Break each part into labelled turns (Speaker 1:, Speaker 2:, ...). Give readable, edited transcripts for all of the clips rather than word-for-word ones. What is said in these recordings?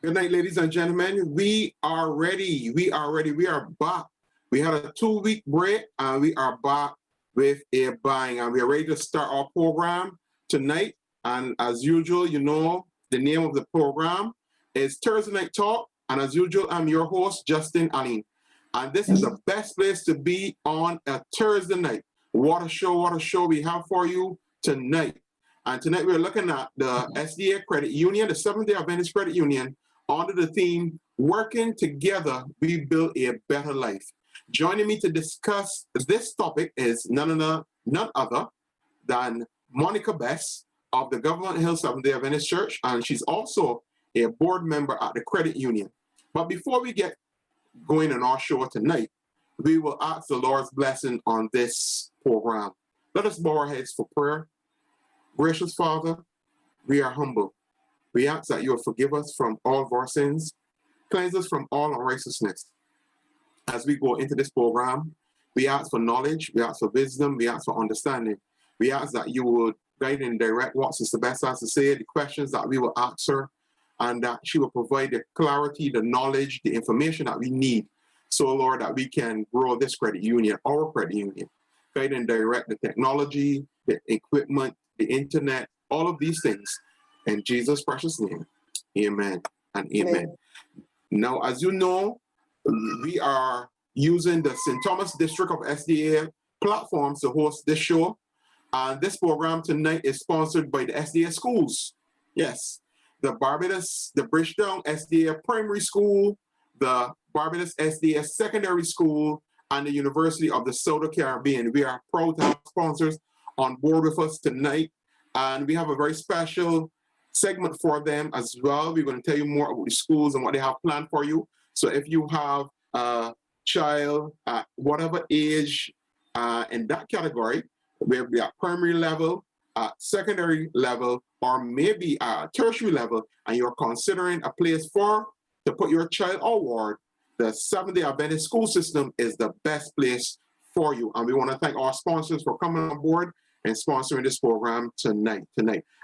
Speaker 1: Good night, ladies and gentlemen. We are ready. We are ready. We are back. We had a 2-week break and we are back with a bang. And we are ready to start our program tonight. And as usual, you know, the name of the program is Thursday Night Talk. And as usual, I'm your host, Justin Alleyne. And this is the best place to be on a Thursday night. What a show we have for you tonight. And tonight we're looking at the SDA Credit Union, the Seventh-day Adventist Credit Union, under the theme, Working Together, We Build a Better Life. Joining me to discuss this topic is none other than Monica Best of the Government Hill Seventh-day Adventist Church, and she's also a board member at the Credit Union. But before we get going on our show tonight, we will ask the Lord's blessing on this program. Let us bow our heads for prayer. Gracious Father, we are humble. We ask that you will forgive us from all of our sins, cleanse us from all unrighteousness. As we go into this program, we ask for knowledge, we ask for wisdom, we ask for understanding. We ask that you would guide and direct what Sister Beth has to say, the questions that we will ask her, and that she will provide the clarity, the knowledge, the information that we need, so Lord, that we can grow this credit union, our credit union. Guide and direct the technology, the equipment, the internet, all of these things. In Jesus' precious name, amen and amen. Now, as you know, we are using the St. Thomas District of SDA platforms to host this show. And this program tonight is sponsored by the SDA schools. Yes, the Barbados, the Bridgetown SDA Primary School, the Barbados SDA Secondary School, and the University of the Southern Caribbean. We are proud to have sponsors on board with us tonight. And we have a very special segment for them as well. We're going to tell you more about the schools and what they have planned for you. So if you have a child at whatever age in that category, whether be at primary level, at secondary level, or maybe at tertiary level, and you're considering a place to put your child or ward, the Seventh-day Adventist school system is the best place for you. And we want to thank our sponsors for coming on board and sponsoring this program tonight.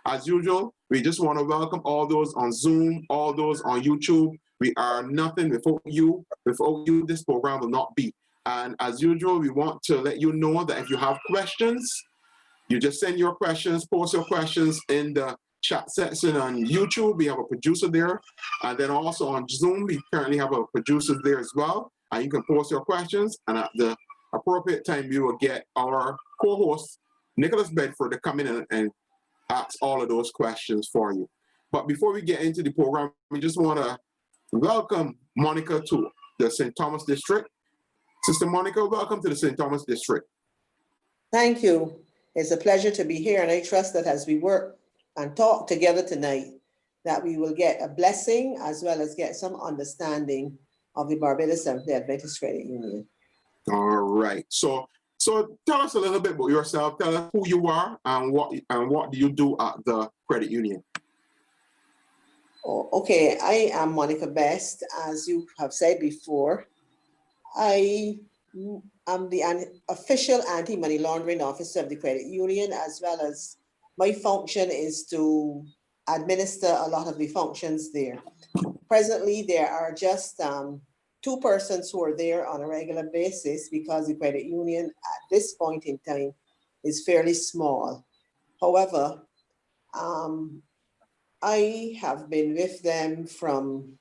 Speaker 1: As usual, we just want to welcome all those on Zoom, all those on YouTube. We are nothing without you. Without you, this program will not be. And as usual, we want to let you know that if you have questions, you just send your questions, post your questions in the chat section on YouTube. We have a producer there. And then also on Zoom, we currently have a producer there as well. And you can post your questions. And at the appropriate time, we will get our co-host, Nicholas Bedford, to come in and ask all of those questions for you. But before we get into the program, we just want to welcome Monica to the St. Thomas District. Sister Monica, welcome to the St. Thomas District.
Speaker 2: Thank you. It's a pleasure to be here, and I trust that as we work and talk together tonight, that we will get a blessing as well as get some understanding of the Barbados Seventh-day Adventist Credit Union.
Speaker 1: All right. So tell us a little bit about yourself. Tell us who you are and what do you do at the credit union.
Speaker 2: Oh, okay, I am Monica Best. As you have said before, I am the official anti-money laundering officer of the credit union, as well as my function is to administer a lot of the functions there. Presently, there are just 2 persons who are there on a regular basis because the credit union at this point in time is fairly small. However, I have been with them from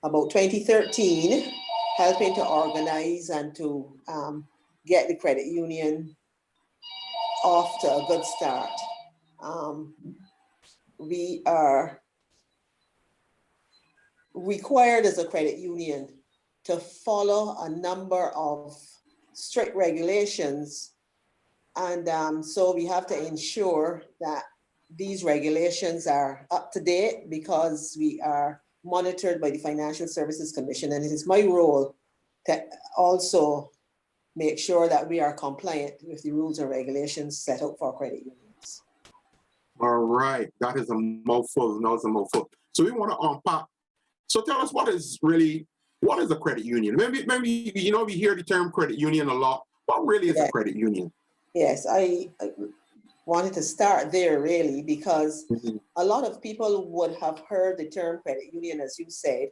Speaker 2: about 2013, helping to organize and to get the credit union off to a good start. We are required as a credit union to follow a number of strict regulations. And so we have to ensure that these regulations are up to date because we are monitored by the Financial Services Commission. And it is my role to also make sure that we are compliant with the rules and regulations set out for credit unions.
Speaker 1: All right, that is a mouthful. So we want to unpack. So tell us what is a credit union? Maybe we hear the term credit union a lot. What really is a credit union?
Speaker 2: Yes, wanted to start there really because
Speaker 1: Mhm.
Speaker 2: a lot of people would have heard the term credit union, as you said.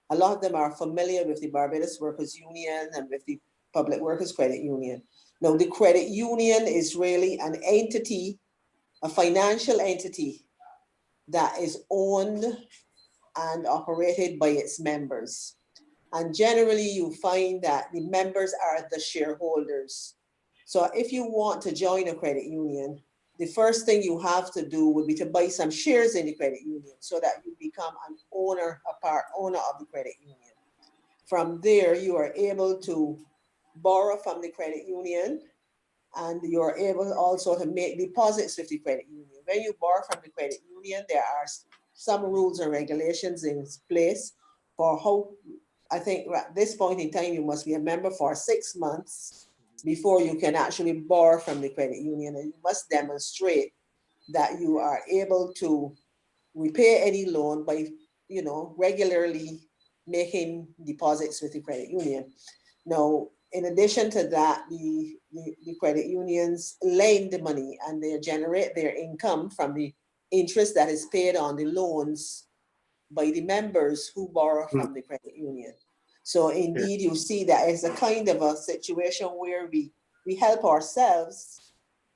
Speaker 2: A lot of them are familiar with the Barbados Workers Union and with the Public Workers Credit Union. Now, the credit union is really an entity, a financial entity that is owned and operated by its members. And generally, you find that the members are the shareholders. So if you want to join a credit union, the first thing you have to do would be to buy some shares in the credit union so that you become an owner, a part owner of the credit union. From there, you are able to borrow from the credit union and you're able also to make deposits with the credit union. When you borrow from the credit union, there are some rules and regulations in place for how, I think at this point in time, you must be a member for 6 months before you can actually borrow from the credit union. And you must demonstrate that you are able to repay any loan by, regularly making deposits with the credit union. Now, in addition to that, the credit unions lend the money and they generate their income from the interest that is paid on the loans by the members who borrow from the credit union. So indeed, you see that it's a kind of a situation where we help ourselves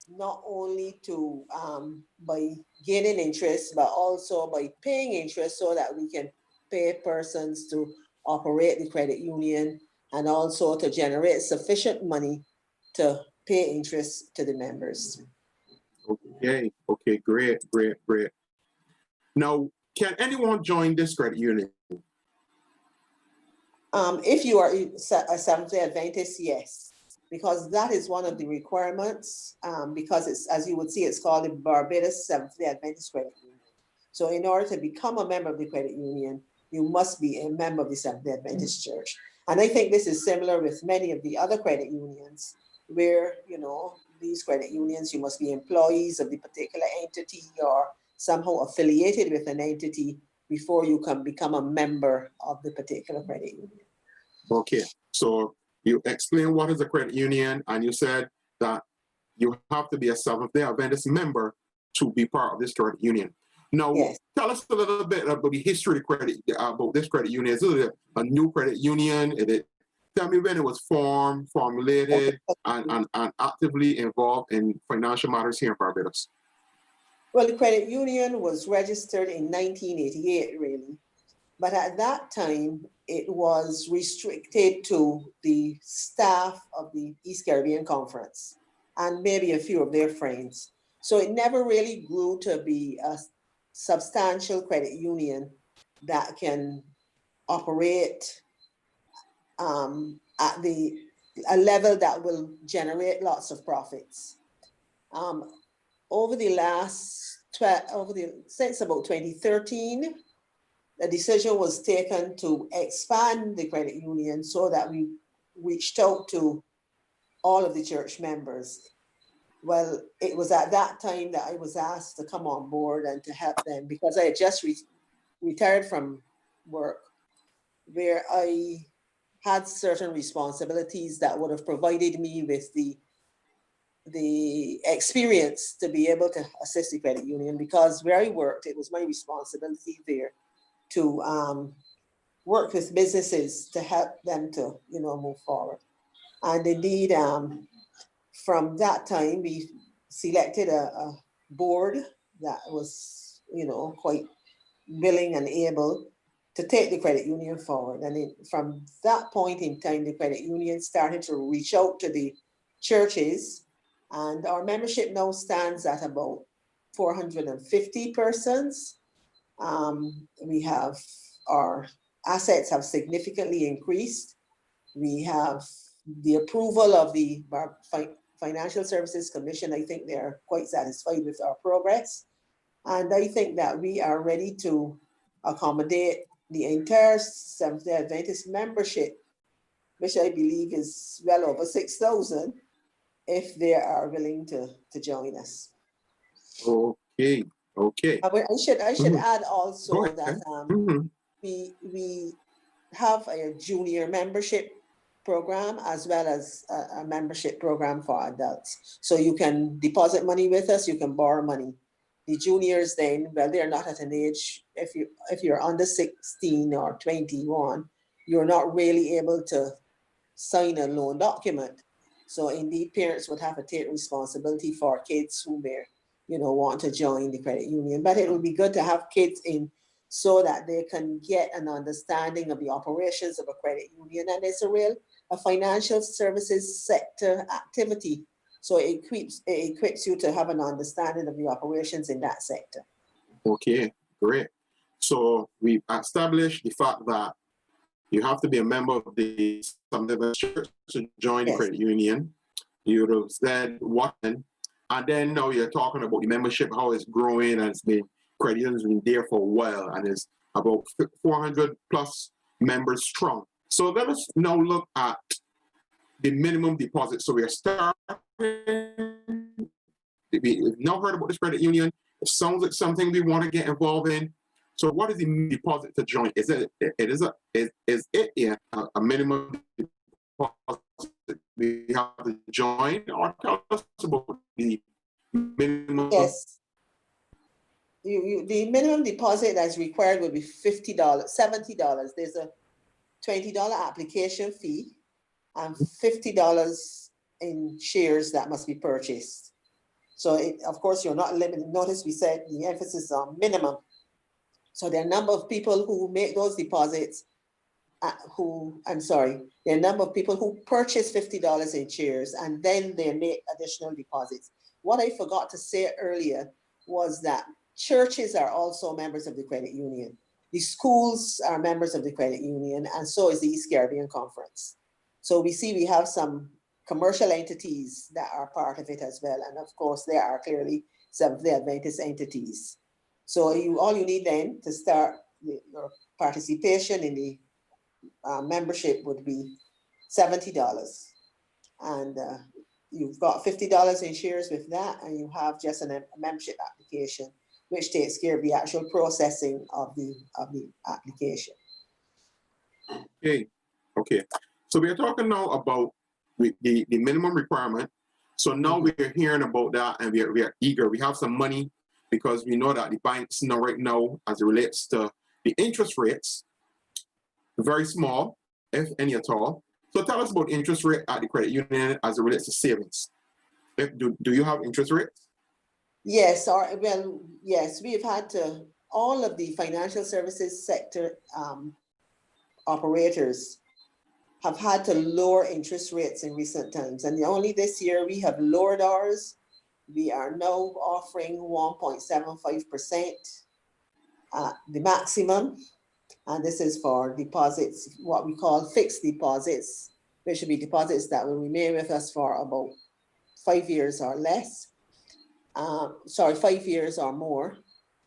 Speaker 2: not only to by gaining interest, but also by paying interest so that we can pay persons to operate the credit union and also to generate sufficient money to pay interest to the members.
Speaker 1: Okay, great. Now, can anyone join this credit union?
Speaker 2: If you are a Seventh-day Adventist, yes, because that is one of the requirements, because it's, as you would see, it's called the Barbados Seventh-day Adventist Credit Union. So in order to become a member of the credit union, you must be a member of the Seventh-day Adventist Church. And I think this is similar with many of the other credit unions where, these credit unions, you must be employees of the particular entity or somehow affiliated with an entity before you can become a member of the particular credit union.
Speaker 1: Okay, so you explain what is a credit union, and you said that you have to be a Seventh-day Adventist member to be part of this credit union. Now,
Speaker 2: Yes.
Speaker 1: Tell us a little bit about the history of credit, about this credit union. Is it a new credit union? Tell me when it was formed, formulated, and actively involved in financial matters here in Barbados.
Speaker 2: Well, the credit union was registered in 1988, really. But at that time, it was restricted to the staff of the East Caribbean Conference and maybe a few of their friends. So it never really grew to be a substantial credit union that can operate at a level that will generate lots of profits. Over the last since about 2013, the decision was taken to expand the credit union so that we reached out to all of the church members. Well, it was at that time that I was asked to come on board and to help them because I had just retired from work where I had certain responsibilities that would have provided me with the experience to be able to assist the credit union because where I worked, it was my responsibility there to work with businesses to help them to, move forward. And indeed, from that time, we selected a board that was, quite willing and able to take the credit union forward. And from that point in time, the credit union started to reach out to the churches, and our membership now stands at about 450 persons. We have our assets have significantly increased. We have the approval of the Financial Services Commission. I think they're quite satisfied with our progress. And I think that we are ready to accommodate the entire Seventh-day Adventist membership, which I believe is well over 6,000, if they are willing to join us.
Speaker 1: Okay.
Speaker 2: I should add also that
Speaker 1: Mm-hmm.
Speaker 2: we have a junior membership program as well as a membership program for adults. So you can deposit money with us, you can borrow money. The juniors then, well, they're not at an age, if you're under 16 or 21, you're not really able to sign a loan document. So indeed, parents would have to take responsibility for kids who may, want to join the credit union. But it would be good to have kids in so that they can get an understanding of the operations of a credit union. And it's a financial services sector activity. So it equips you to have an understanding of the operations in that sector.
Speaker 1: Okay, great. So we established the fact that you have to be a member of the church to join the credit union. You have said what, and then now you're talking about the membership, how it's growing, and credit union has been there for a while, and it's about 400 plus members strong. So let us now look at the minimum deposit. So we are starting. We've not heard about this credit union. It sounds like something we want to get involved in. So what is the deposit to join? Is it a minimum deposit we have to join, or tell us about the minimum?
Speaker 2: Yes. The minimum deposit that's required would be $50, $70. There's a $20 application fee and $50 in shares that must be purchased. So of course, you're not limited. Notice we said the emphasis on minimum. So there are a number of people who make those deposits, there are a number of people who purchase $50 in shares and then they make additional deposits. What I forgot to say earlier was that churches are also members of the credit union. The schools are members of the credit union, and so is the East Caribbean Conference. So we have some commercial entities that are part of it as well. And of course, there are clearly some of the Adventist entities. So all you need then to start your participation in the membership would be $70. And you've got $50 in shares with that, and you have just a membership application, which takes care of the actual processing of the application.
Speaker 1: Okay. So we are talking now about the minimum requirement. So now we're hearing about that, and we are eager. We have some money because we know that the banks right now, as it relates to the interest rates, very small, if any at all. So tell us about interest rate at the credit union as it relates to savings. Do you have interest rates?
Speaker 2: Yes, yes, we've had to, all of the financial services sector operators have had to lower interest rates in recent times. And only this year we have lowered ours. We are now offering 1.75%, the maximum. And this is for deposits, what we call fixed deposits, which should be deposits that will remain with us for about 5 years or less. 5 years or more.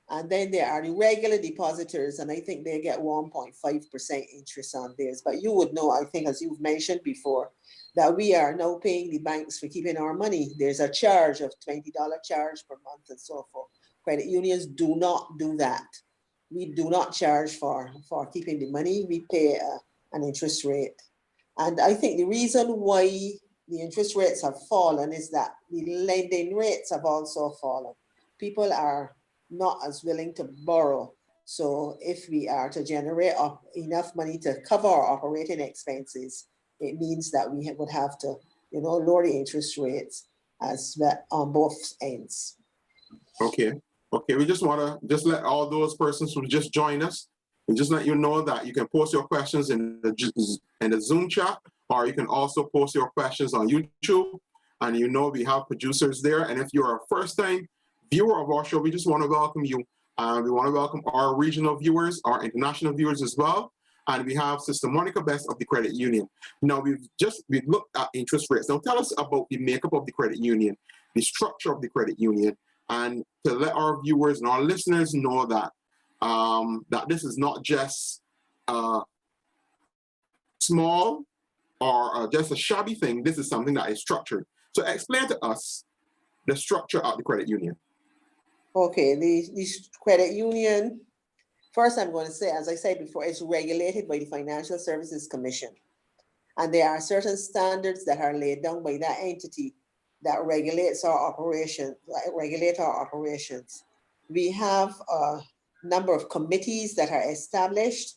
Speaker 2: And then there are the regular depositors, and I think they get 1.5% interest on theirs. But you would know, I think, as you've mentioned before, that we are now paying the banks for keeping our money. There's a charge of $20 charge per month and so forth. Credit unions do not do that. We do not charge for keeping the money. We pay an interest rate. And I think the reason why the interest rates have fallen is that the lending rates have also fallen. People are not as willing to borrow. So if we are to generate enough money to cover our operating expenses, it means that we would have to, lower the interest rates as well on both ends.
Speaker 1: Okay. We just want to let all those persons who just join us, and just let you know that you can post your questions in the Zoom chat, or you can also post your questions on YouTube. And we have producers there. And if you're a first-time viewer of our show, we just want to welcome you. We want to welcome our regional viewers, our international viewers as well. And we have Sister Monica Best of the Credit Union. Now, we've looked at interest rates. Now, tell us about the makeup of the credit union, the structure of the credit union, and to let our viewers and our listeners know that that this is not just small or just a shabby thing. This is something that is structured. So explain to us the structure of the credit union.
Speaker 2: Okay, the credit union, first I'm going to say, as I said before, it's regulated by the Financial Services Commission. And there are certain standards that are laid down by that entity that regulates our operation, regulate our operations. We have a number of committees that are established.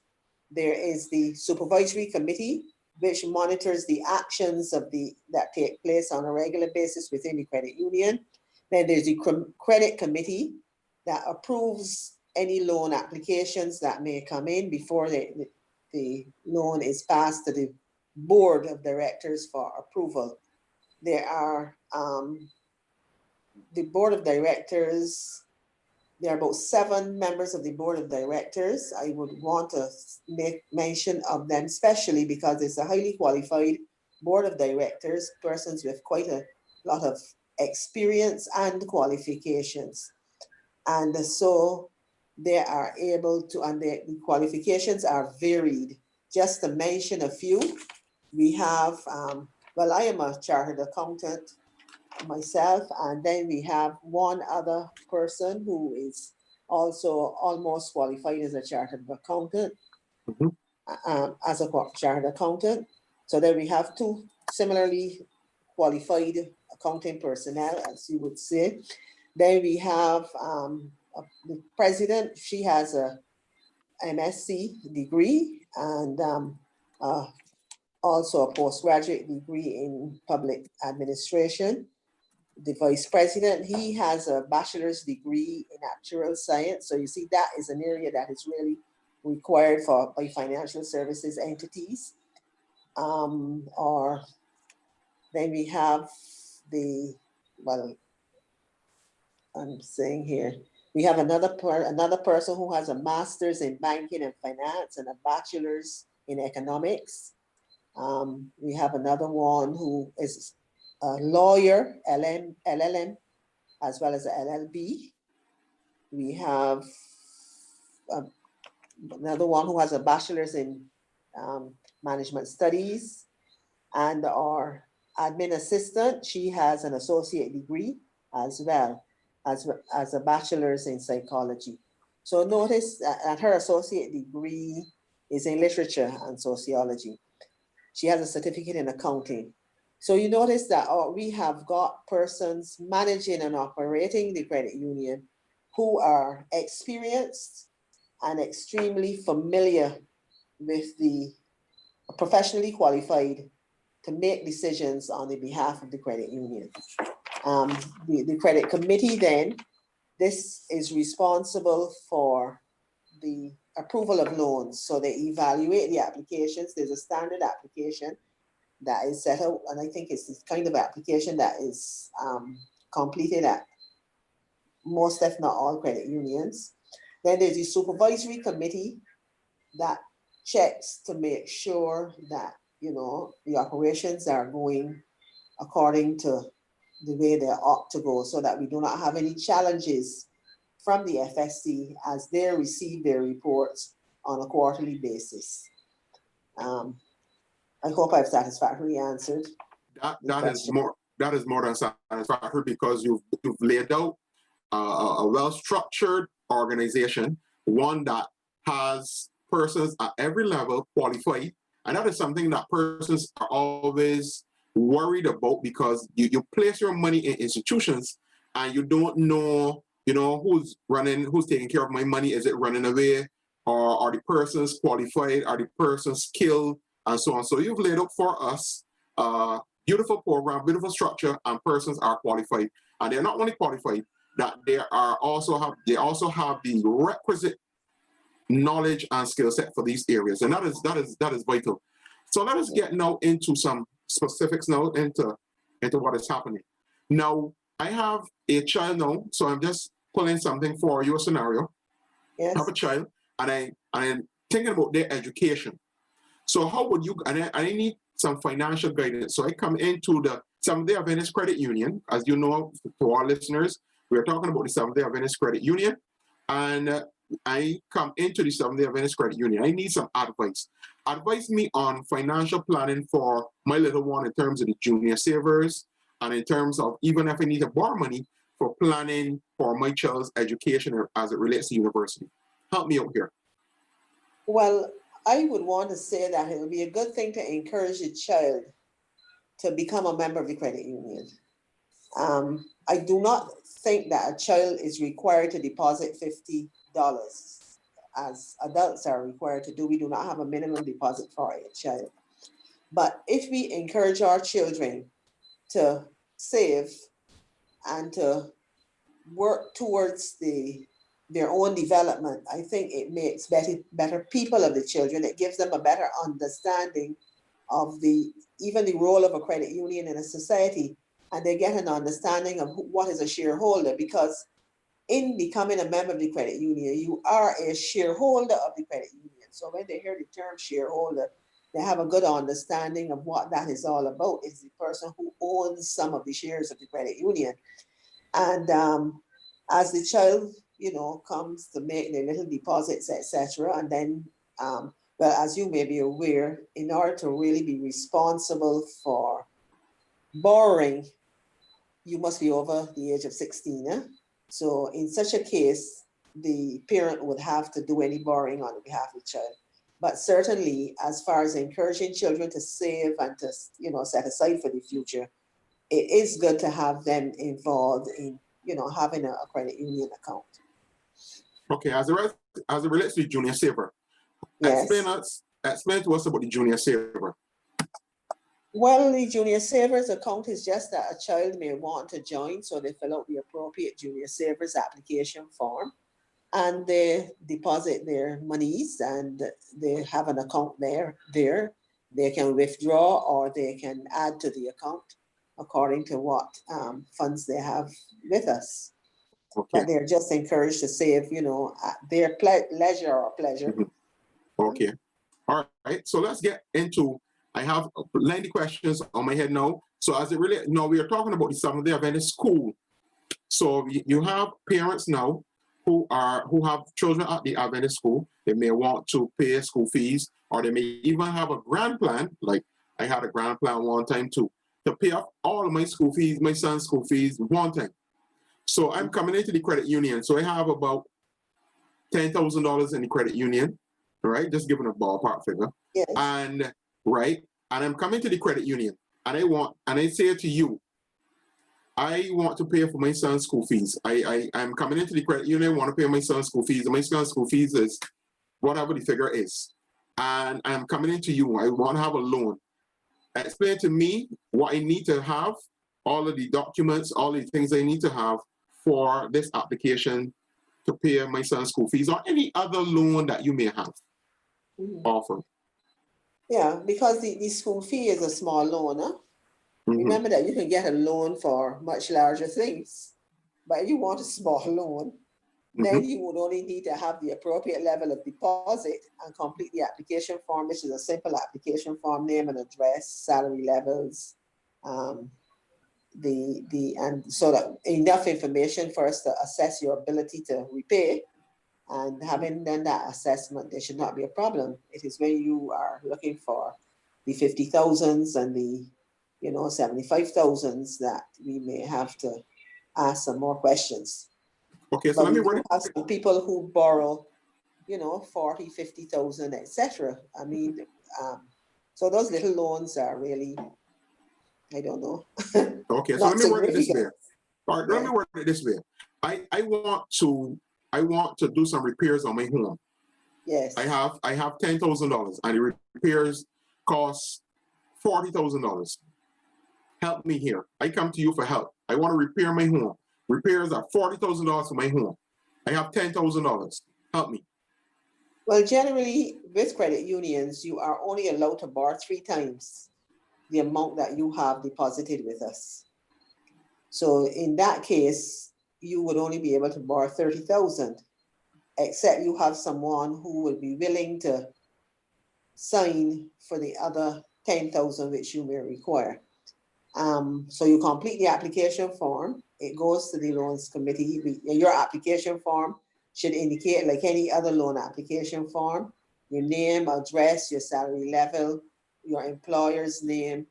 Speaker 2: There is the supervisory committee, which monitors the actions of that take place on a regular basis within the credit union. Then there's the credit committee that approves any loan applications that may come in before the loan is passed to the board of directors for approval. There are the board of directors. There are about 7 members of the board of directors. I would want to make mention of them, especially because it's a highly qualified board of directors, persons with quite a lot of experience and qualifications. And so they are able to, and the qualifications are varied. Just to mention a few, we have, well, I am a chartered accountant myself, and then we have one other person who is also almost qualified as a chartered accountant, as a chartered accountant. So then we have 2 similarly qualified accounting personnel, as you would say. Then we have the president. She has a MSc degree and also a postgraduate degree in public administration. The vice president, he has a bachelor's degree in actuarial science. So you see, that is an area that is really required by financial services entities. Or then we have well, I'm saying here, we have another person who has a master's in banking and finance and a bachelor's in economics. We have another one who is a lawyer, LLM, as well as a LLB. We have another one who has a bachelor's in management studies, and our admin assistant, she has an associate degree as well as a bachelor's in psychology. So notice that her associate degree is in literature and sociology. She has a certificate in accounting. So you notice that we have got persons managing and operating the credit union who are experienced and extremely familiar with the professionally qualified to make decisions on the behalf of the credit union. The credit committee then, this is responsible for the approval of loans. So they evaluate the applications. There's a standard application that is set out, and I think it's this kind of application that is completed at most, if not all, credit unions. Then there's the supervisory committee that checks to make sure that, you know, the operations are going according to the way they ought to go, so that we do not have any challenges from the FSC as they receive their reports on a quarterly basis. I hope I've satisfactorily answered.
Speaker 1: That is more than satisfactory, because you've laid out a well-structured organization, one that has persons at every level qualified, and that is something that persons are always worried about, because you place your money in institutions and you don't know, you know, who's taking care of my money. Is it running away, or are the persons qualified, are the persons skilled, and so on. So you've laid out for us a beautiful program, beautiful structure, and persons are qualified. And they're not only qualified, that they also have the requisite knowledge and skill set for these areas. And that is vital. So let us get now into some specifics now into what is happening. Now, I have a child now, so I'm just pulling something for your scenario.
Speaker 2: Yes.
Speaker 1: I have a child, and I'm thinking about their education. So how would you, and I need some financial guidance. So I come into the Seventh-day Adventist Credit Union. As you know, to our listeners, we're talking about the Seventh-day Adventist Credit Union. And I come into the Seventh-day Adventist Credit Union. I need some advice. Advise me on financial planning for my little one in terms of the junior savers, and in terms of even if I need to borrow money for planning for my child's education as it relates to university. Help me out here.
Speaker 2: Well, I would want to say that it would be a good thing to encourage a child to become a member of the credit union. I do not think that a child is required to deposit $50 as adults are required to do. We do not have a minimum deposit for a child. But if we encourage our children to save and to work towards their own development, I think it makes better people of the children. It gives them a better understanding of even the role of a credit union in a society, and they get an understanding of what is a shareholder, because in becoming a member of the credit union, you are a shareholder of the credit union. So when they hear the term shareholder, they have a good understanding of what that is all about. It's the person who owns some of the shares of the credit union. And as the child, comes to make their little deposits, etc., and then, well, as you may be aware, in order to really be responsible for borrowing, you must be over the age of 16. So in such a case, the parent would have to do any borrowing on behalf of the child. But certainly, as far as encouraging children to save and to, set aside for the future, it is good to have them involved in, having a credit union account.
Speaker 1: Okay, as it relates to the junior saver,
Speaker 2: Yes.
Speaker 1: explain to us about the junior saver.
Speaker 2: Well, the junior savers account is just that a child may want to join, so they fill out the appropriate junior savers application form, and they deposit their monies, and they have an account there. They can withdraw or they can add to the account according to what funds they have with us.
Speaker 1: Okay.
Speaker 2: But they're just encouraged to save, at their leisure or pleasure.
Speaker 1: Mm-hmm. Okay. All right. So let's get into, I have plenty questions on my head now. So as it really, we are talking about the Seventh-day Adventist school. So you have parents now who have children at the Adventist school. They may want to pay school fees, or they may even have a grand plan. Like I had a grand plan one time to pay off all of my school fees, my son's school fees one time. So I'm coming into the credit union. So I have about $10,000 in the credit union, right? Just giving a ballpark figure.
Speaker 2: Yes.
Speaker 1: And I'm coming to the credit union, and I say to you, I want to pay for my son's school fees. I'm coming into the credit union, want to pay my son's school fees, and my son's school fees is whatever the figure is. And I'm coming into you, I want to have a loan. Explain to me what I need to have, all of the documents, all the things I need to have for this application to pay my son's school fees, or any other loan that you may have offered.
Speaker 2: Yeah, because the school fee is a small loan. Remember that you can get a loan for much larger things, but if you want a small loan, then you would only need to have the appropriate level of deposit and complete the application form, which is a simple application form: name and address, salary levels, and so that enough information for us to assess your ability to repay. And having done that assessment, there should not be a problem. It is when you are looking for the 50,000s and the 75,000s that we may have to ask some more questions.
Speaker 1: Okay, so
Speaker 2: but
Speaker 1: let me
Speaker 2: we have some people who borrow, 40, 50,000, etc. I mean, so those little loans are really, I don't know.
Speaker 1: Okay, so let me word it this way. All right, let me word it this way. I want to do some repairs on my home.
Speaker 2: Yes.
Speaker 1: I have $10,000, and the repairs cost $40,000. Help me here. I come to you for help. I want to repair my home. Repairs are $40,000 for my home. I have $10,000. Help me.
Speaker 2: Well, generally, with credit unions, you are only allowed to borrow 3 times the amount that you have deposited with us. So in that case, you would only be able to borrow 30,000, except you have someone who will be willing to sign for the other 10,000 which you may require. So you complete the application form. It goes to the loans committee. Your application form should indicate, like any other loan application form, your name, address, your salary level, your employer's name,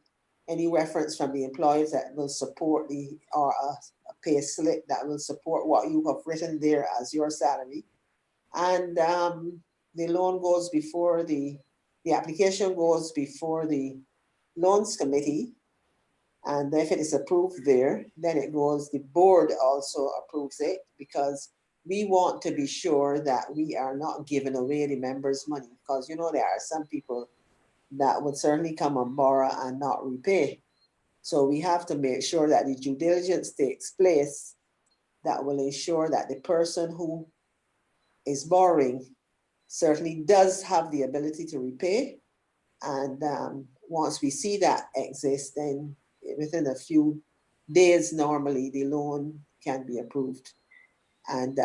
Speaker 2: any reference from the employers that will support or a pay slip that will support what you have written there as your salary. And loan goes before the application goes before the loans committee. And if it is approved there, then it goes, the board also approves it, because we want to be sure that we are not giving away the members' money. Because there are some people that would certainly come and borrow and not repay. So we have to make sure that the due diligence takes place that will ensure that the person who is borrowing certainly does have the ability to repay. And once we see that exists, then within a few days, normally the loan can be approved and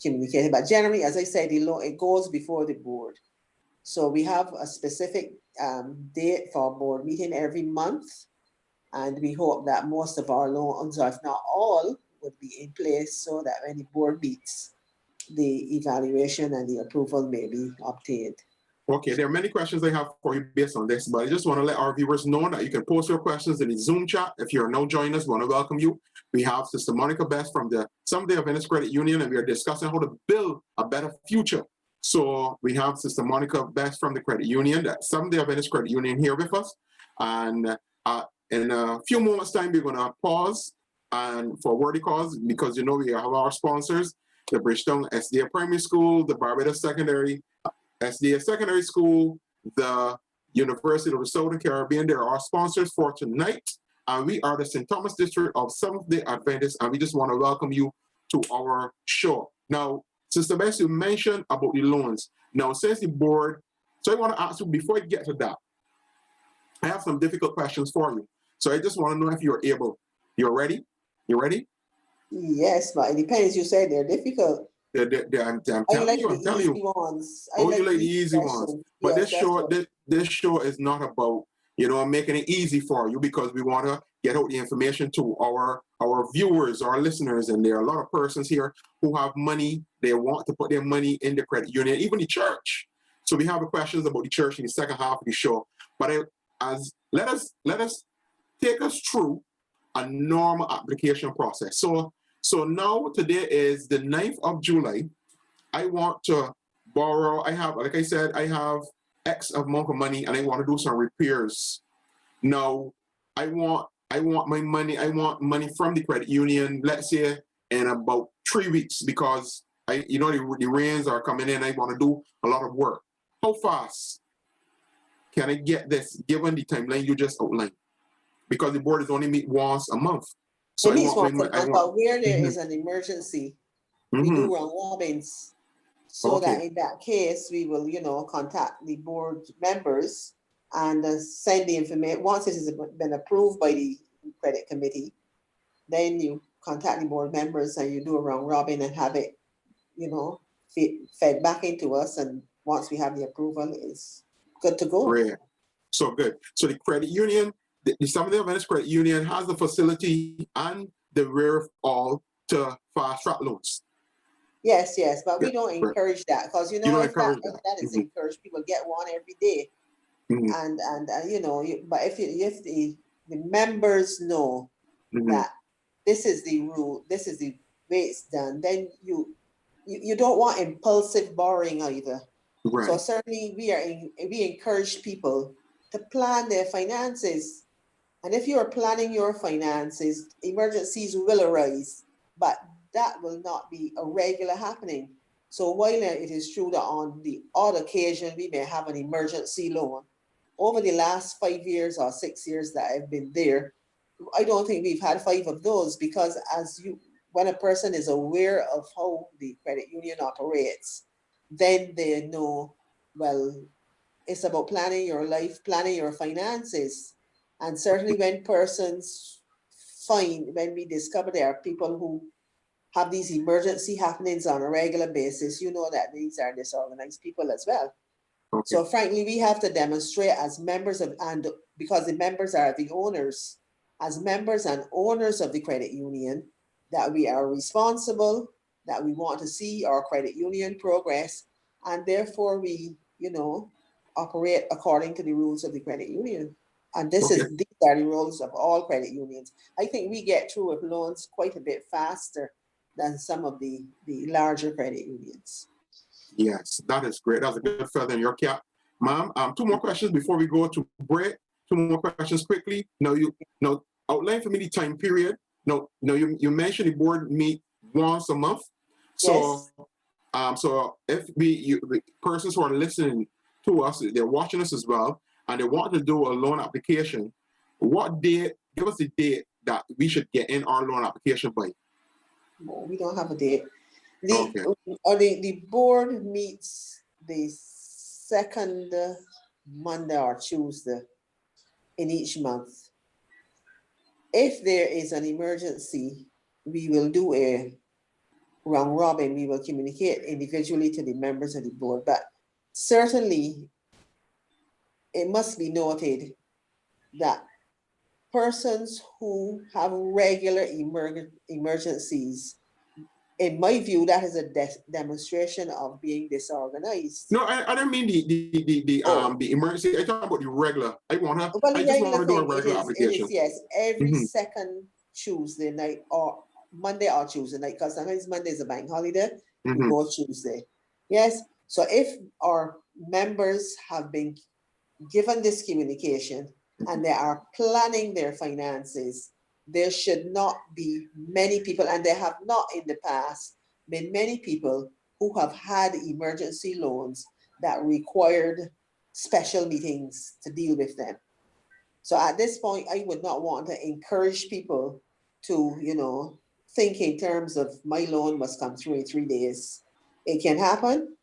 Speaker 2: communicated. But generally, as I said, the loan, it goes before the board. So we have a specific date for a board meeting every month. And we hope that most of our loans, or if not all, would be in place so that when the board meets, the evaluation and the approval may be obtained.
Speaker 1: Okay, there are many questions I have for you based on this, but I just want to let our viewers know that you can post your questions in the Zoom chat. If you're now joining us, we want to welcome you. We have Sister Monica Best from the Seventh-day Adventist Credit Union, and we are discussing how to build a better future. So we have Sister Monica Best from the Credit Union, the Seventh-day Adventist Credit Union, here with us. And in a few moments' time, we're going to pause and for worthy cause, because we have our sponsors, the Bridgetown SDA Primary School, the Barbados Secondary SDA Secondary School, the University of the Southern Caribbean. They're our sponsors for tonight. And we are the St. Thomas District of Seventh-day Adventists, and we just want to welcome you to our show. Now, Sister Bess, you mentioned about the loans. Now, since the board, so I want to ask you, before I get to that, I have some difficult questions for you. So I just want to know if you're able. You're ready? You ready?
Speaker 2: Yes, but it depends. You say they're difficult.
Speaker 1: I'm telling you.
Speaker 2: Ones.
Speaker 1: Oh, you like the easy ones. But
Speaker 2: yes,
Speaker 1: this show is not about, making it easy for you, because we want to get out the information to our viewers, our listeners, and there are a lot of persons here who have money. They want to put their money in the credit union, even the church. So we have questions about the church in the second half of the show. But let us take us through a normal application process. So now today is the 9th of July. I want to borrow. I have, like I said, I have X amount of money and I want to do some repairs. Now, I want my money. I want money from the credit union, let's say in about 3 weeks, because the rains are coming in. I want to do a lot of work. How fast can I get this given the timeline you just outlined? Because the board is only meet once a month. So
Speaker 2: but where there is an emergency, we do round robins. So that in that case, we will, contact the board members and send the information. Once it has been approved by the credit committee, then you contact the board members and you do a round robin and have it, fed back into us. And once we have the approval, it's good to go.
Speaker 1: Great. So good. So the credit union, the Seventh-day Adventist Credit Union has the facility and the wherewithal to fast track loans.
Speaker 2: Yes, but we don't encourage that, because if that is encouraged, people get one every day. And but if the members know that this is the rule, this is the way it's done, then you don't want impulsive borrowing either. Right. So certainly we encourage people to plan their finances. And if you are planning your finances, emergencies will arise, but that will not be a regular happening. So while it is true that on the odd occasion we may have an emergency loan, over the last 5 years or 6 years that I've been there, I don't think we've had 5 of those, because when a person is aware of how the credit union operates, then they know, well, it's about planning your life, planning your finances. And certainly when we discover there are people who have these emergency happenings on a regular basis, that these are disorganized people as well. Okay. So frankly, we have to demonstrate as members and because the members are the owners, as members and owners of the credit union, that we are responsible, that we want to see our credit union progress, and therefore we, operate according to the rules of the credit union. And these are the rules of all credit unions. I think we get through with loans quite a bit faster than some of the larger credit unions.
Speaker 1: Yes, that is great. That's a good feather in your cap. Ma'am, two more questions before we go to break. Two more questions quickly. Now, outline for me the time period. No, you mentioned the board meet once a month. So,
Speaker 2: Yes.
Speaker 1: so if the persons who are listening to us, they're watching us as well, and they want to do a loan application, what date, give us the date that we should get in our loan application by.
Speaker 2: No, we don't have a date.
Speaker 1: Okay.
Speaker 2: The board meets the second Monday or Tuesday in each month. If there is an emergency, we will do a round robin. We will communicate individually to the members of the board, but certainly it must be noted that persons who have regular emergencies, in my view, that is a demonstration of being disorganized.
Speaker 1: No, I don't mean the emergency. I talk about the regular. I just want to do a regular application.
Speaker 2: Yes, every second Tuesday night or Monday or Tuesday night, because sometimes Monday is a bank holiday, we go Tuesday. Yes, so if our members have been given this communication and they are planning their finances, there should not be many people, and there have not in the past been many people who have had emergency loans that required special meetings to deal with them. So at this point, I would not want to encourage people to, think in terms of my loan must come through in 3 days. It can happen,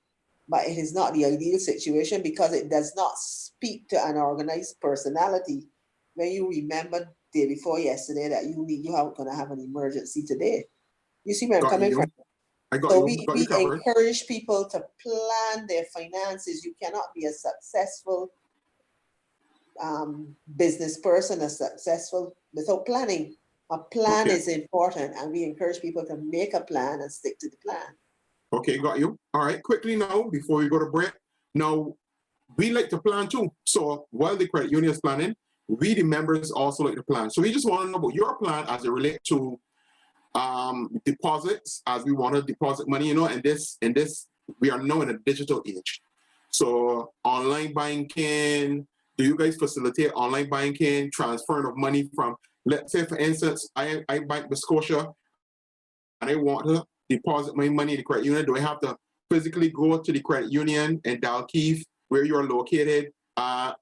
Speaker 2: but it is not the ideal situation because it does not speak to an organized personality. When you remember day before yesterday that you are going to have an emergency today. You see where I'm coming from?
Speaker 1: I got
Speaker 2: So
Speaker 1: you.
Speaker 2: we encourage people to plan their finances. You cannot be a successful business person, without planning. A plan is important, and we encourage people to make a plan and stick to the plan.
Speaker 1: Okay, got you. All right, quickly now, before we go to break. Now, we like to plan too. So while the credit union is planning, we, the members, also like to plan. So we just want to know about your plan as it relates to deposits, as we want to deposit money, and this, we are now in a digital age. So online banking, do you guys facilitate online banking, transferring of money from, let's say for instance, I bank with Scotia and I want to deposit my money in the credit union. Do I have to physically go to the credit union in Dalkeith where you're located?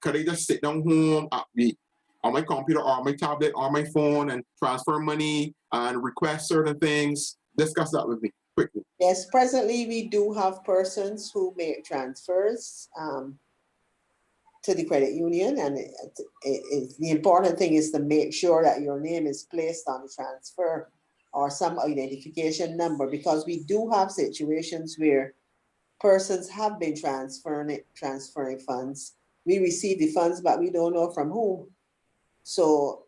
Speaker 1: Could I just sit down home on my computer or my tablet or my phone and transfer money and request certain things? Discuss that with me quickly.
Speaker 2: Yes, presently we do have persons who make transfers to the credit union, and the important thing is to make sure that your name is placed on the transfer or some identification number, because we do have situations where persons have been transferring funds. We receive the funds, but we don't know from whom. So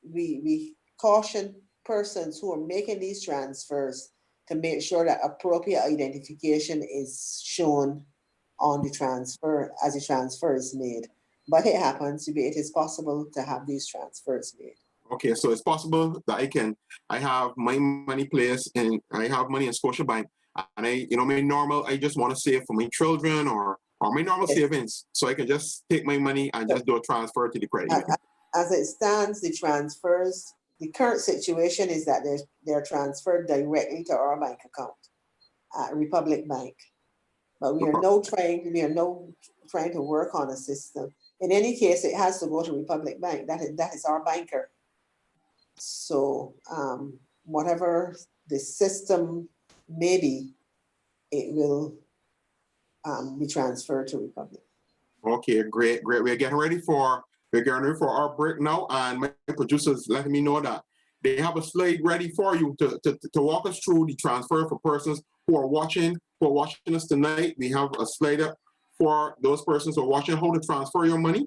Speaker 2: we caution persons who are making these transfers to make sure that appropriate identification is shown on the transfer as the transfer is made. But it happens, it is possible to have these transfers made.
Speaker 1: Okay, so it's possible that I have my money placed and I have money in Scotiabank, and I just want to save for my children or my normal savings, so I can just take my money and just do a transfer to the credit union.
Speaker 2: As it stands, the transfers, the current situation is that they're transferred directly to our bank account at Republic Bank. But we are now trying to work on a system. In any case, it has to go to Republic Bank. That is our banker. So whatever the system may be, it will be transferred to Republic.
Speaker 1: Okay, great. We're getting ready for our break now, and my producers letting me know that they have a slide ready for you to walk us through the transfer for persons who are watching us tonight. We have a slide up for those persons who are watching, how to transfer your money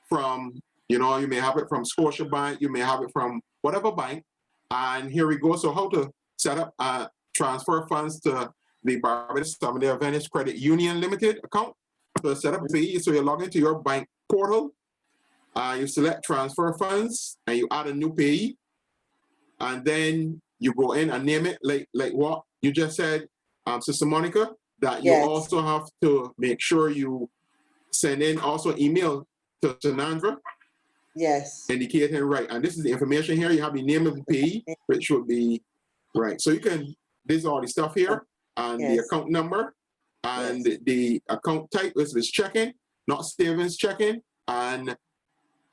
Speaker 1: from, you may have it from Scotiabank, you may have it from whatever bank, and here we go. So how to set up transfer funds to the Barbados Adventist Credit Union Limited account. So set up payee, so you log into your bank portal, you select transfer funds, and you add a new payee, and then you go in and name it like what you just said, Sister Monica. that you
Speaker 2: Yes.
Speaker 1: also have to make sure you send in also email to Shenandra
Speaker 2: Yes.
Speaker 1: indicating right. And this is the information here. You have the name of the payee, which would be right. So you can, this is all the stuff here, and the
Speaker 2: Yes.
Speaker 1: account number, and
Speaker 2: Yes.
Speaker 1: the account type is checking, not savings checking. And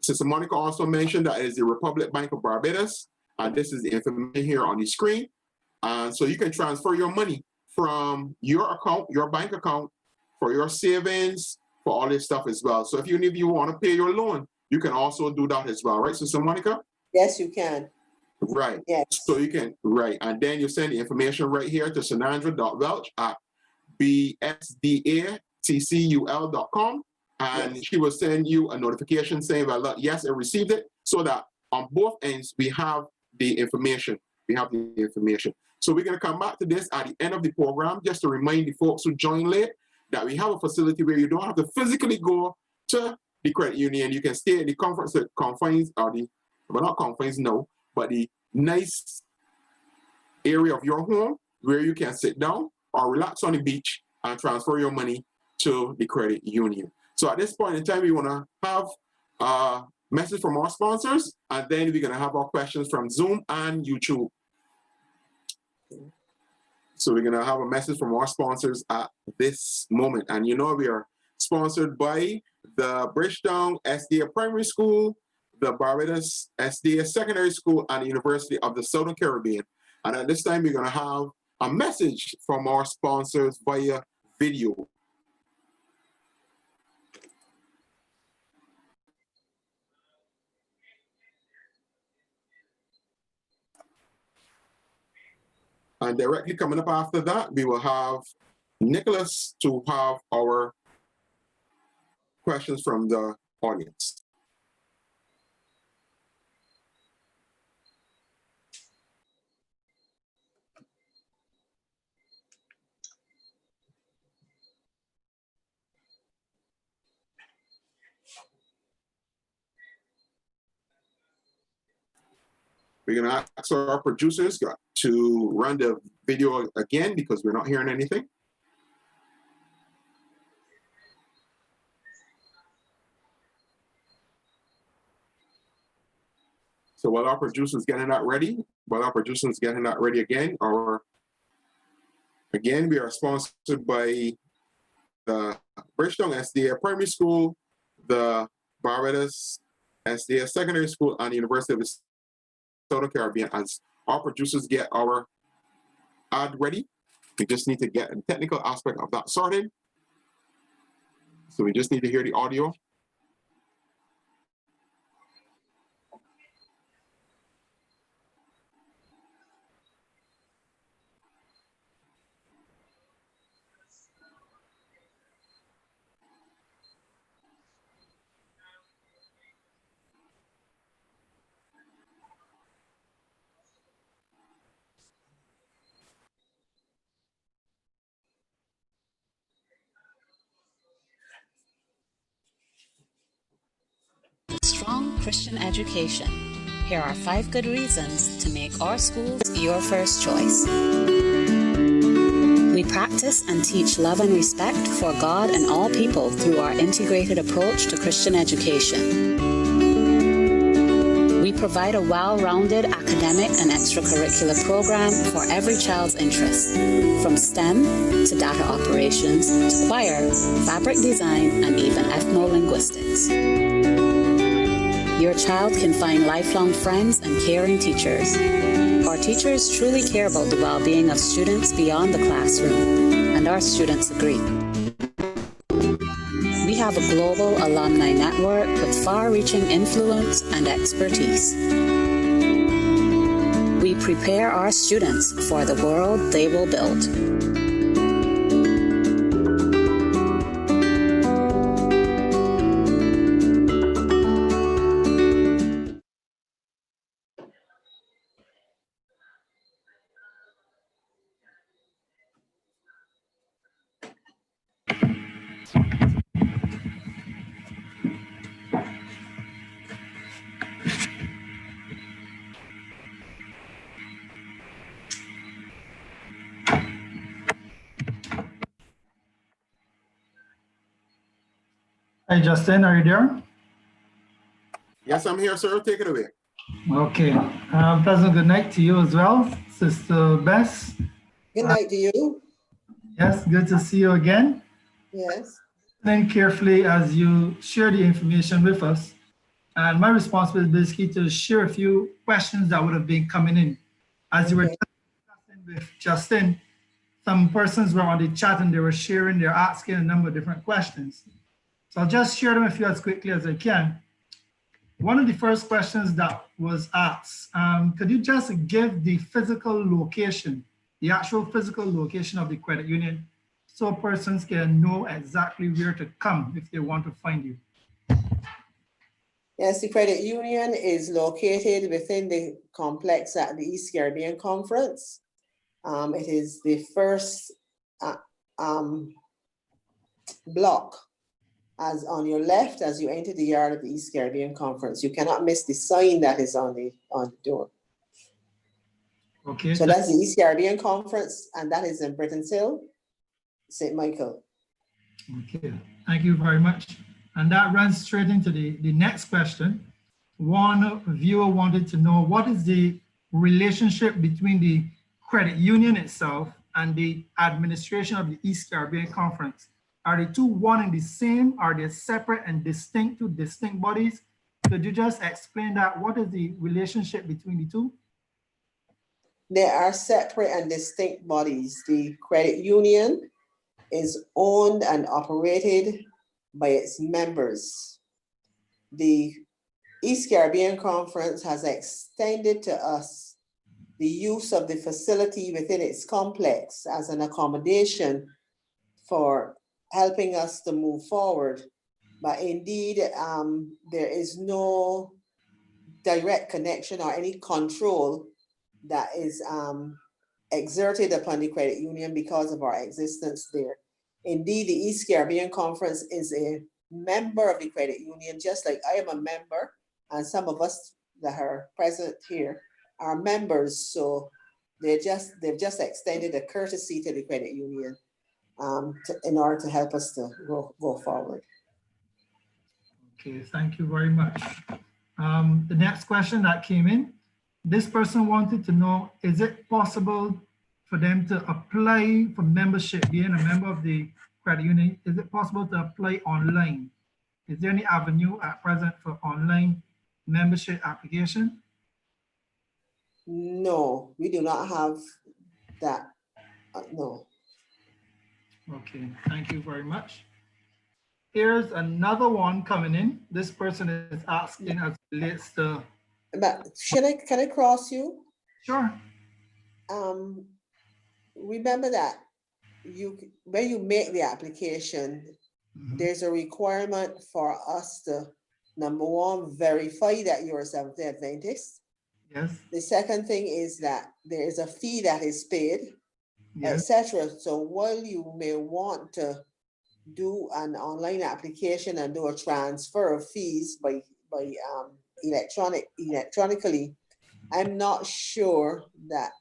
Speaker 1: Sister Monica also mentioned that it is the Republic Bank of Barbados. And this is the information here on the screen. So you can transfer your money from your account, your bank account, for your savings, for all this stuff as well. So if you want to pay your loan, you can also do that as well, right, Sister Monica?
Speaker 2: Yes, you can.
Speaker 1: Right.
Speaker 2: Yes.
Speaker 1: So you can, right. And then you send the information right here to shenandra.welch@bsdaccul.com. And
Speaker 2: Yes.
Speaker 1: she will send you a notification saying, well, look, yes, I received it, so that on both ends, we have the information. We have the information. So we're going to come back to this at the end of the program, just to remind the folks who join late that we have a facility where you don't have to physically go to the credit union. You can stay in the confines, or the, well, not confines, no, but the nice area of your home where you can sit down or relax on the beach and transfer your money to the credit union. So at this point in time, we want to have a message from our sponsors, and then we're going to have our questions from Zoom and YouTube. So we're going to have a message from our sponsors at this moment. And you know, we are sponsored by the Bridgetown SDA Primary School, the Barbados SDA Secondary School, and the University of the Southern Caribbean. And at this time, we're going to have a message from our sponsors via video. And directly coming up after that, we will have Nicholas to have our questions from the audience. We're going to ask our producers to run the video again because we're not hearing anything. So while our producer's getting that ready, again, we are sponsored by the Bridgetown SDA Primary School, the Barbados SDA Secondary School, and the University of the Southern Caribbean. As our producers get our ad ready, we just need to get the technical aspect of that sorted. So we just need to hear the audio.
Speaker 3: Strong Christian education. Here are 5 good reasons to make our schools your first choice. We practice and teach love and respect for God and all people through our integrated approach to Christian education. We provide a well-rounded academic and extracurricular program for every child's interests, from STEM to data operations to choir, fabric design, and even ethno-linguistics. Your child can find lifelong friends and caring teachers. Our teachers truly care about the well-being of students beyond the classroom, and our students agree. We have a global alumni network with far-reaching influence and expertise. We prepare our students for the world they will build.
Speaker 4: Hi, Justin, are you there?
Speaker 1: Yes, I'm here, sir. Take it away.
Speaker 4: Okay. Pleasant good night to you as well, Sister Bess.
Speaker 2: Good night to you.
Speaker 4: Yes, good to see you again.
Speaker 2: Yes.
Speaker 4: Listening carefully as you share the information with us. And my responsibility is basically to share a few questions that would have been coming in. As you were
Speaker 2: Okay.
Speaker 4: discussing with Justin, some persons were on the chat and they were sharing, they're asking a number of different questions. So I'll just share them with you as quickly as I can. One of the first questions that was asked, could you just give the physical location, the actual physical location of the credit union, so persons can know exactly where to come if they want to find you?
Speaker 2: Yes, the credit union is located within the complex at the East Caribbean Conference. It is the first block as on your left as you enter the yard of the East Caribbean Conference. You cannot miss the sign that is on the door.
Speaker 4: Okay.
Speaker 2: So that's the East Caribbean Conference, and that is in Britons Hill, St. Michael.
Speaker 4: Okay, thank you very much. And that runs straight into the next question. One viewer wanted to know, what is the relationship between the credit union itself and the administration of the East Caribbean Conference? Are the two one and the same? Are they separate and distinct, two distinct bodies? Could you just explain that? What is the relationship between the two?
Speaker 2: They are separate and distinct bodies. The credit union is owned and operated by its members. The East Caribbean Conference has extended to us the use of the facility within its complex as an accommodation for helping us to move forward. But indeed, there is no direct connection or any control that is exerted upon the credit union because of our existence there. Indeed, the East Caribbean Conference is a member of the credit union, just like I am a member, and some of us that are present here are members. So they've just extended a courtesy to the credit union in order to help us to go forward.
Speaker 4: Okay, thank you very much. The next question that came in, this person wanted to know, is it possible for them to apply for membership, being a member of the credit union? Is it possible to apply online? Is there any avenue at present for online membership application?
Speaker 2: No, we do not have that. No.
Speaker 4: Okay, thank you very much. Here's another one coming in. This person is asking as it relates to.
Speaker 2: But can I cross you?
Speaker 4: Sure.
Speaker 2: Remember that when you make the application, there's a requirement for us to, number one, verify that you're a Seventh-day Adventist.
Speaker 4: Yes.
Speaker 2: The second thing is that there is a fee that is paid,
Speaker 4: Yes.
Speaker 2: etc. So while you may want to do an online application and do a transfer of fees by electronically, I'm not sure that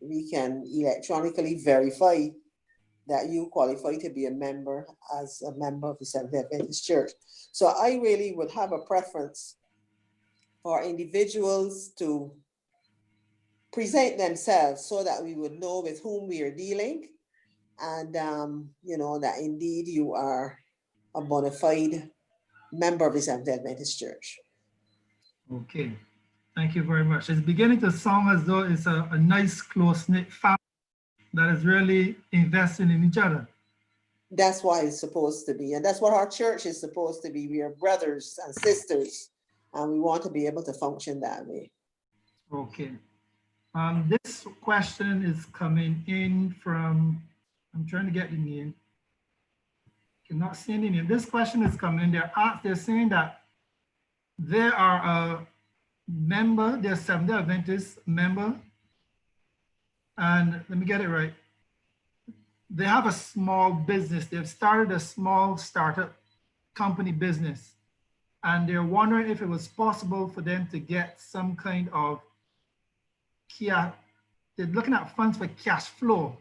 Speaker 2: we can electronically verify that you qualify to be a member as a member of the Seventh-day Adventist Church. So I really would have a preference for individuals to present themselves so that we would know with whom we are dealing, and that indeed you are a bona fide member of the Seventh-day Adventist Church.
Speaker 4: Okay, thank you very much. It's beginning to sound as though it's a nice, close-knit family that is really investing in each other.
Speaker 2: That's why it's supposed to be, and that's what our church is supposed to be. We are brothers and sisters, and we want to be able to function that way.
Speaker 4: Okay. This question is coming in from, I'm trying to get the name. Cannot see any name. This question is coming in. They're saying that they are a member, they're Seventh-day Adventist member, and let me get it right. They have a small business. They've started a small startup company business, and they're wondering if it was possible for them to get some kind of they're looking at funds for cash flow.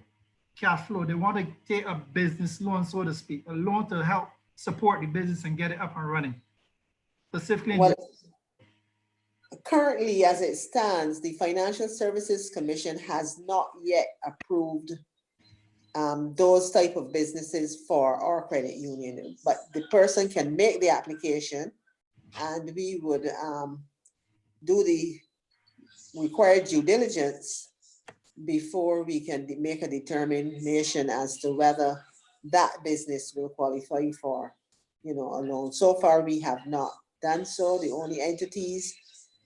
Speaker 4: They want to take a business loan, so to speak, a loan to help support the business and get it up and running? Specifically, in
Speaker 2: Well, currently, as it stands, the Financial Services Commission has not yet approved those type of businesses for our credit union, but the person can make the application and we would do the required due diligence before we can make a determination as to whether that business will qualify for, a loan. So far, we have not done so. The only entities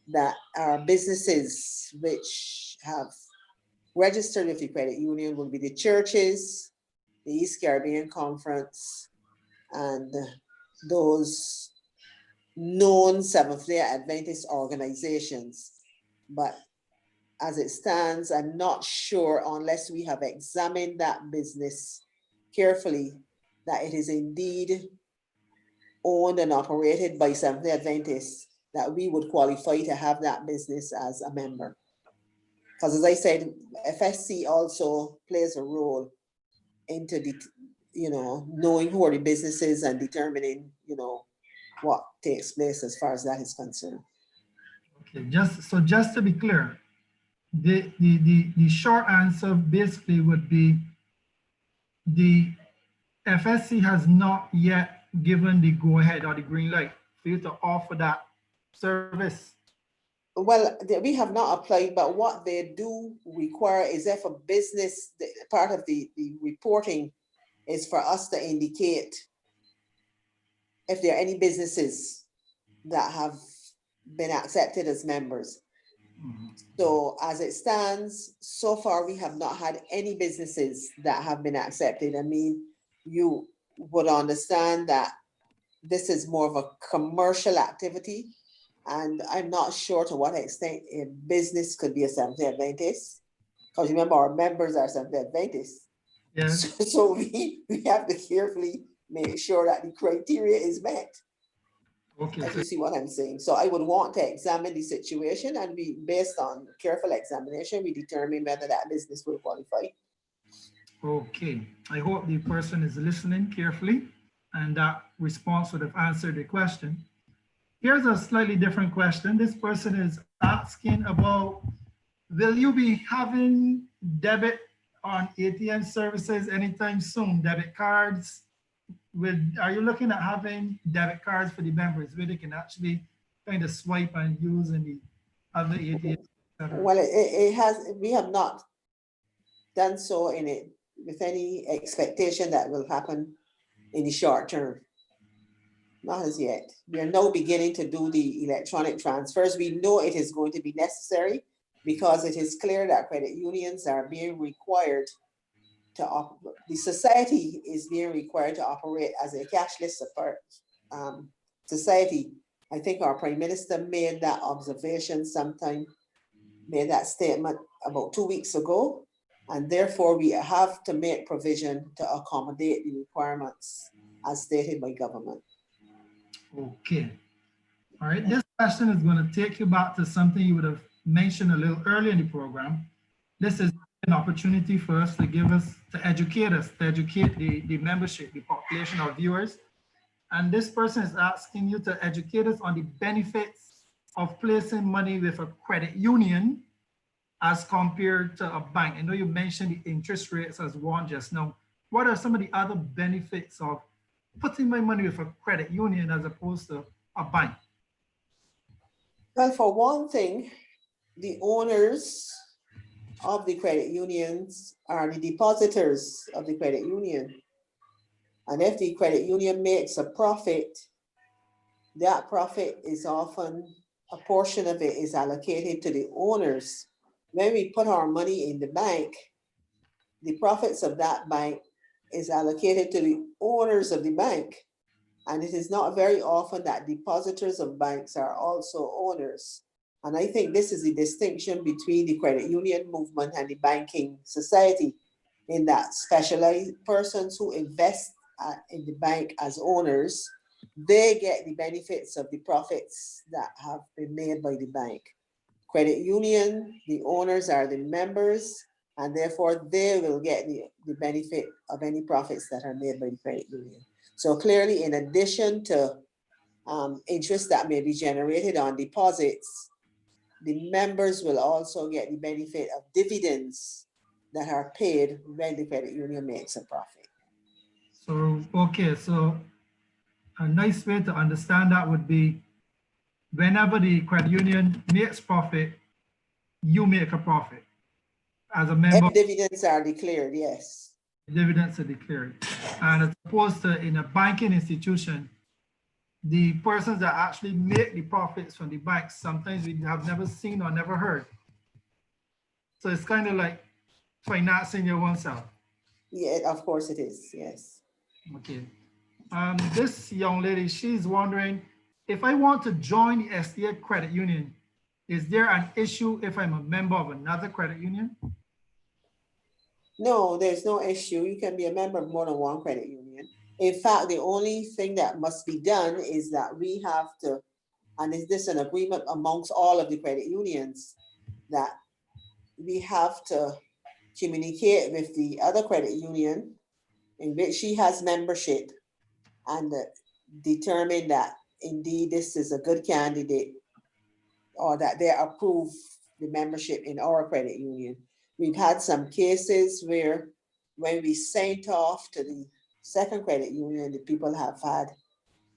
Speaker 2: that are businesses which have registered with the credit union will be the churches, the East Caribbean Conference, and those known Seventh-day Adventist organizations. But as it stands, I'm not sure, unless we have examined that business carefully, that it is indeed owned and operated by Seventh-day Adventists, that we would qualify to have that business as a member. Because as I said, FSC also plays a role into the, knowing who are the businesses and determining, what takes place as far as that is concerned.
Speaker 4: okay, just to be clear, the short answer basically would be the FSC has not yet given the go-ahead or the green light for you to offer that service.
Speaker 2: Well, we have not applied, but what they do require is if a business, part of the reporting is for us to indicate if there are any businesses that have been accepted as members. So as it stands, so far, we have not had any businesses that have been accepted. I mean, you would understand that this is more of a commercial activity. And I'm not sure to what extent a business could be a Seventh-day Adventist. Because remember, our members are Seventh-day Adventists.
Speaker 4: Yes.
Speaker 2: So we have to carefully make sure that the criteria is met.
Speaker 4: Okay.
Speaker 2: If you see what I'm saying. So I would want to examine the situation, and we, based on careful examination, we determine whether that business will qualify.
Speaker 4: Okay. I hope the person is listening carefully and that response would have answered the question. Here's a slightly different question. This person is asking about, will you be having debit on ATM services anytime soon? Debit cards? Are you looking at having debit cards for the members where they can actually kind of swipe and use in the other ATMs?
Speaker 2: Well, we have not done so in it with any expectation that will happen in the short term. Not as yet. We are now beginning to do the electronic transfers. We know it is going to be necessary because it is clear that credit unions are being required to operate. The society is being required to operate as a cashless society. I think our Prime Minister made that observation made that statement about 2 weeks ago, and therefore we have to make provision to accommodate the requirements as stated by government.
Speaker 4: Okay. All right. This question is going to take you back to something you would have mentioned a little earlier in the program. This is an opportunity for us to educate the membership, the population of viewers. And this person is asking you to educate us on the benefits of placing money with a credit union as compared to a bank. I know you mentioned the interest rates as one just now. What are some of the other benefits of putting my money with a credit union as opposed to a bank?
Speaker 2: Well, for one thing, the owners of the credit unions are the depositors of the credit union. And if the credit union makes a profit, that profit is often, a portion of it is allocated to the owners. When we put our money in the bank, the profits of that bank is allocated to the owners of the bank. And it is not very often that depositors of banks are also owners. And I think this is the distinction between the credit union movement and the banking society, in that specialized persons who invest in the bank as owners, they get the benefits of the profits that have been made by the bank. Credit union, the owners are the members, and therefore they will get the benefit of any profits that are made by the credit union. So clearly, in addition to interest that may be generated on deposits, the members will also get the benefit of dividends that are paid when the credit union makes a profit.
Speaker 4: So, okay, so a nice way to understand that would be whenever the credit union makes profit, you make a profit as a member.
Speaker 2: If dividends are declared, yes.
Speaker 4: Dividends are declared. And as opposed to in a banking institution, the persons that actually make the profits from the banks, sometimes we have never seen or never heard. So it's kind of like financing your own self.
Speaker 2: Yeah, of course it is, yes.
Speaker 4: Okay. This young lady, she's wondering, if I want to join the SDA credit union, is there an issue if I'm a member of another credit union?
Speaker 2: No, there's no issue. You can be a member of more than one credit union. In fact, the only thing that must be done is that we have to, and is this an agreement amongst all of the credit unions, that we have to communicate with the other credit union in which she has membership and determine that indeed this is a good candidate or that they approve the membership in our credit union. We've had some cases where when we sent off to the second credit union, the people have had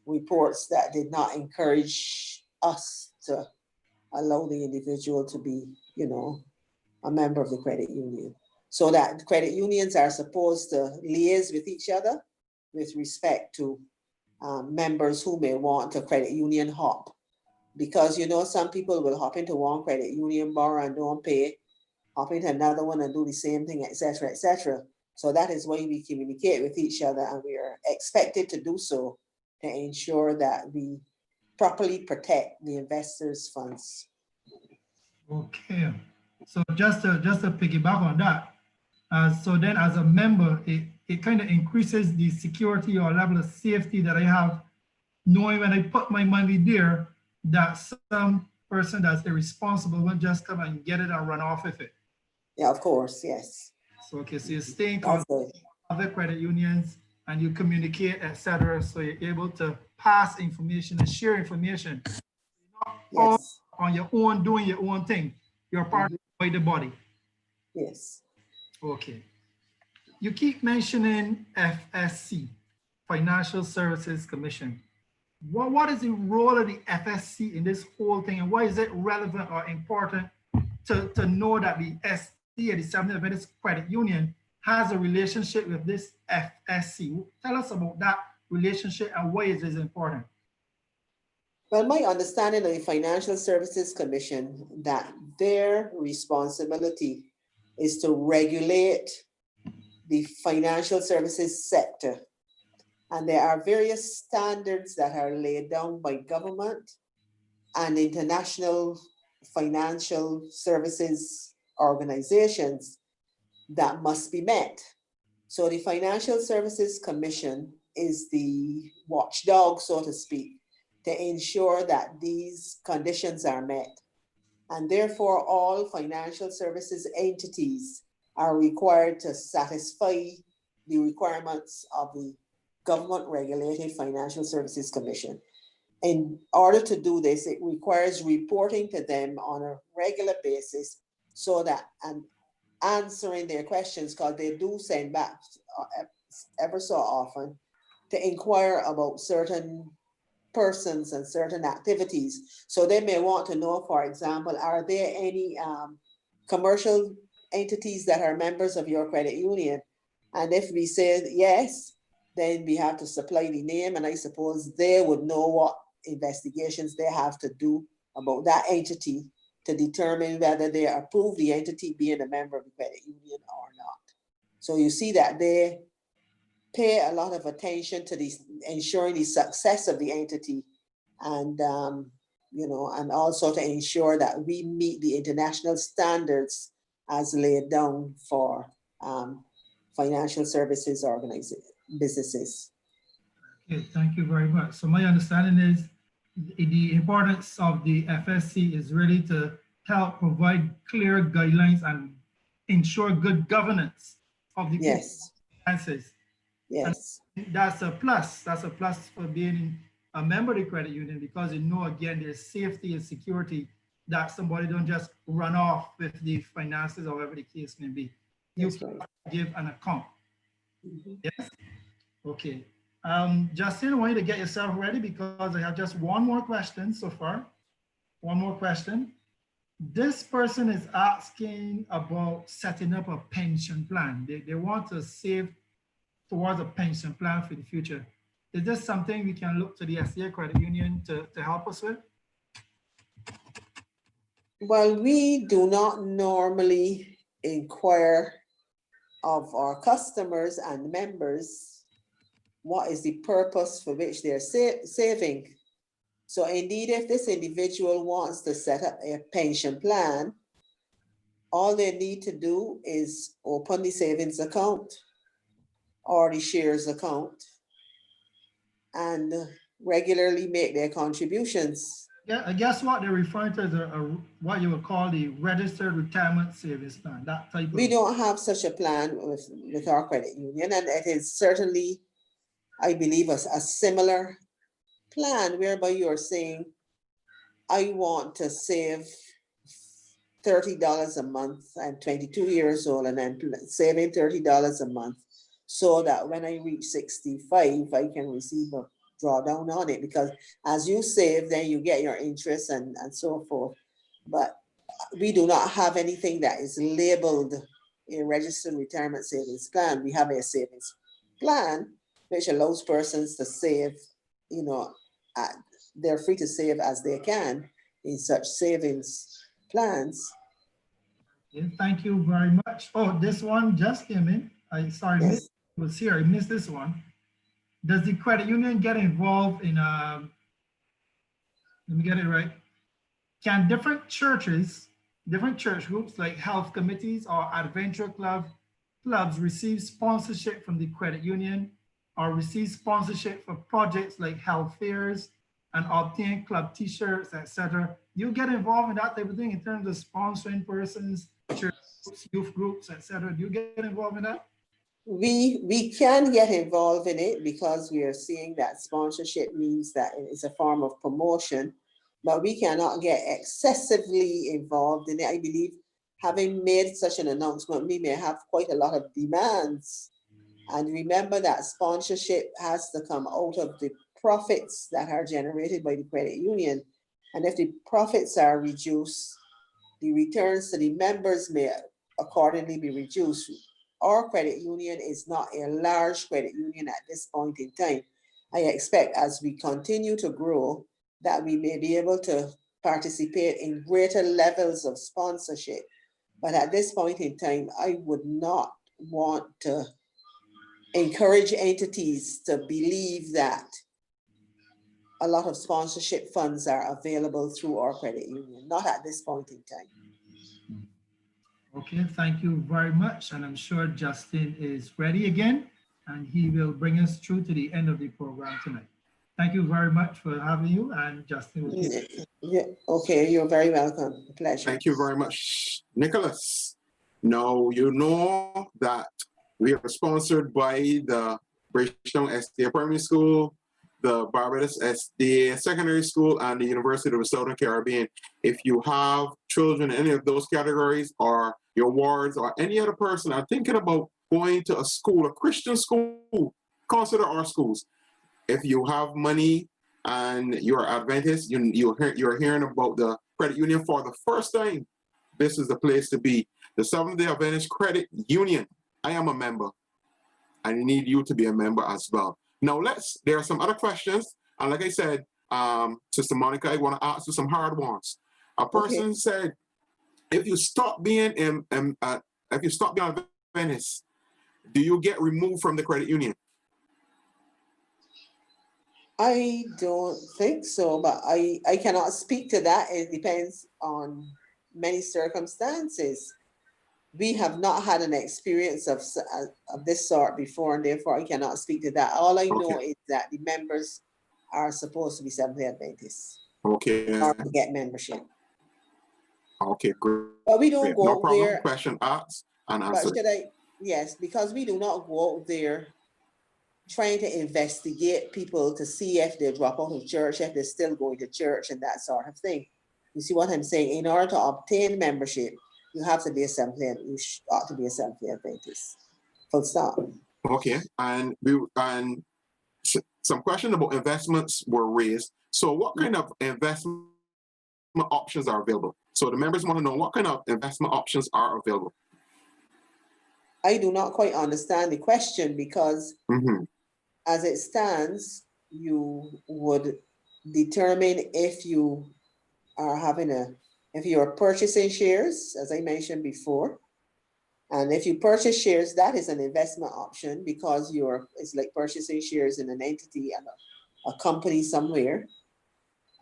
Speaker 2: reports that did not encourage us to allow the individual to be, you know, a member of the credit union. So that credit unions are supposed to liaise with each other with respect to members who may want a credit union hop. Because, you know, some people will hop into one credit union, borrow and don't pay, hop into another one and do the same thing, etc., etc. So that is why we communicate with each other, and we are expected to do so to ensure that we properly protect the investors' funds.
Speaker 4: Okay. So just to piggyback on that, so then as a member, it kind of increases the security or level of safety that I have, knowing when I put my money there, that some person that's irresponsible won't just come and get it and run off with it.
Speaker 2: Yeah, of course, yes.
Speaker 4: So, okay, so you stay in contact with other credit unions and you communicate, etc. So you're able to pass information and share information. You're not
Speaker 2: Yes.
Speaker 4: all on your own, doing your own thing. You're part of the body.
Speaker 2: Yes.
Speaker 4: Okay. You keep mentioning FSC, Financial Services Commission. What is the role of the FSC in this whole thing, and why is it relevant or important to know that the SDA, the Seventh Adventist Credit Union, has a relationship with this FSC? Tell us about that relationship and why it is important.
Speaker 2: Well, my understanding of the Financial Services Commission, that their responsibility is to regulate the financial services sector. And there are various standards that are laid down by government and international financial services organizations that must be met. So the Financial Services Commission is the watchdog, so to speak, to ensure that these conditions are met. And therefore, all financial services entities are required to satisfy the requirements of the Government Regulated Financial Services Commission. In order to do this, it requires reporting to them on a regular basis so that, and answering their questions, because they do send back ever so often to inquire about certain persons and certain activities. So they may want to know, for example, are there any commercial entities that are members of your credit union? And if we say yes, then we have to supply the name, and I suppose they would know what investigations they have to do about that entity to determine whether they approve the entity being a member of the credit union or not. So you see that they pay a lot of attention to ensuring the success of the entity, and you know, and also to ensure that we meet the international standards as laid down for financial services businesses.
Speaker 4: Okay, thank you very much. So my understanding is the importance of the FSC is really to help provide clear guidelines and ensure good governance of the
Speaker 2: Yes.
Speaker 4: finances.
Speaker 2: Yes,
Speaker 4: That's a plus. That's a plus for being a member of the credit union because you know, again, there's safety and security that somebody don't just run off with the finances or whatever the case may be. You
Speaker 2: that's
Speaker 4: can
Speaker 2: right.
Speaker 4: give an account.
Speaker 2: Mhm.
Speaker 4: Yes? Okay. Justin, I want you to get yourself ready because I have just one more question so far. One more question. This person is asking about setting up a pension plan. They want to save towards a pension plan for the future. Is this something we can look to the SDA credit union to help us with?
Speaker 2: Well, we do not normally inquire of our customers and members what is the purpose for which they're saving. So indeed, if this individual wants to set up a pension plan, all they need to do is open the savings account or the shares account and regularly make their contributions.
Speaker 4: Yeah, I guess what they're referring to is what you would call the registered retirement savings plan, that type
Speaker 2: We
Speaker 4: of.
Speaker 2: don't have such a plan with our credit union, and it is certainly, I believe, a similar plan whereby you're saying, I want to save $30 a month. I'm 22 years old and I'm saving $30 a month so that when I reach 65, I can receive a drawdown on it, because as you save, then you get your interest and so forth. But we do not have anything that is labeled a registered retirement savings plan. We have a savings plan which allows persons to save, they're free to save as they can in such savings plans.
Speaker 4: Yeah, thank you very much. Oh, this one just came in. Sorry,
Speaker 2: Yes.
Speaker 4: missed, was here. I missed this one. Does the credit union get involved in, let me get it right. Can different church groups like health committees or adventure clubs receive sponsorship from the credit union or receive sponsorship for projects like health fairs and obtain club t-shirts, etc.? You get involved in that type of thing in terms of sponsoring persons, church groups, youth groups, etc. Do you get involved in that?
Speaker 2: We can get involved in it because we are seeing that sponsorship means that it is a form of promotion, but we cannot get excessively involved in it. I believe having made such an announcement, we may have quite a lot of demands. And remember that sponsorship has to come out of the profits that are generated by the credit union. And if the profits are reduced, the returns to the members may accordingly be reduced. Our credit union is not a large credit union at this point in time. I expect as we continue to grow that we may be able to participate in greater levels of sponsorship. But at this point in time, I would not want to encourage entities to believe that a lot of sponsorship funds are available through our credit union, not at this point in time.
Speaker 4: Okay, thank you very much. And I'm sure Justin is ready again, and he will bring us through to the end of the program tonight. Thank you very much for having you, and Justin will take it.
Speaker 2: Yeah, okay, you're very welcome. A pleasure.
Speaker 1: Thank you very much, Nicholas. Now, you know that we are sponsored by the Bridgetown SDA Primary School, the Barbados SDA Secondary School, and the University of the Southern Caribbean. If you have children in any of those categories, or your wards, or any other person are thinking about going to a school, a Christian school, consider our schools. If you have money and you're Adventist, you're hearing about the credit union for the first time, this is the place to be. The Seventh-day Adventist Credit Union. I am a member. I need you to be a member as well. Now there are some other questions. And like I said, Sister Monica, I want to ask you some hard ones. A person said, if you stop being Adventist, do you get removed from the credit union?
Speaker 2: I don't think so, but I cannot speak to that. It depends on many circumstances. We have not had an experience of this sort before, and therefore I cannot speak to that. All I know is that the members are supposed to be Seventh-day Adventists.
Speaker 1: Okay.
Speaker 2: Or to get membership.
Speaker 1: Okay, great.
Speaker 2: But we don't go
Speaker 1: no problem.
Speaker 2: there.
Speaker 1: Question asked and answered.
Speaker 2: But yes, because we do not go out there trying to investigate people to see if they drop out of church, if they're still going to church and that sort of thing. You see what I'm saying? In order to obtain membership, you have to be a Seventh-day, you ought to be a Seventh-day Adventist. Full stop.
Speaker 1: Okay, and some question about investments were raised. So what kind of investment options are available? So the members want to know what kind of investment options are available.
Speaker 2: I do not quite understand the question because as it stands, you would determine if you are if you are purchasing shares, as I mentioned before. And if you purchase shares, that is an investment option because it's like purchasing shares in an entity and a company somewhere.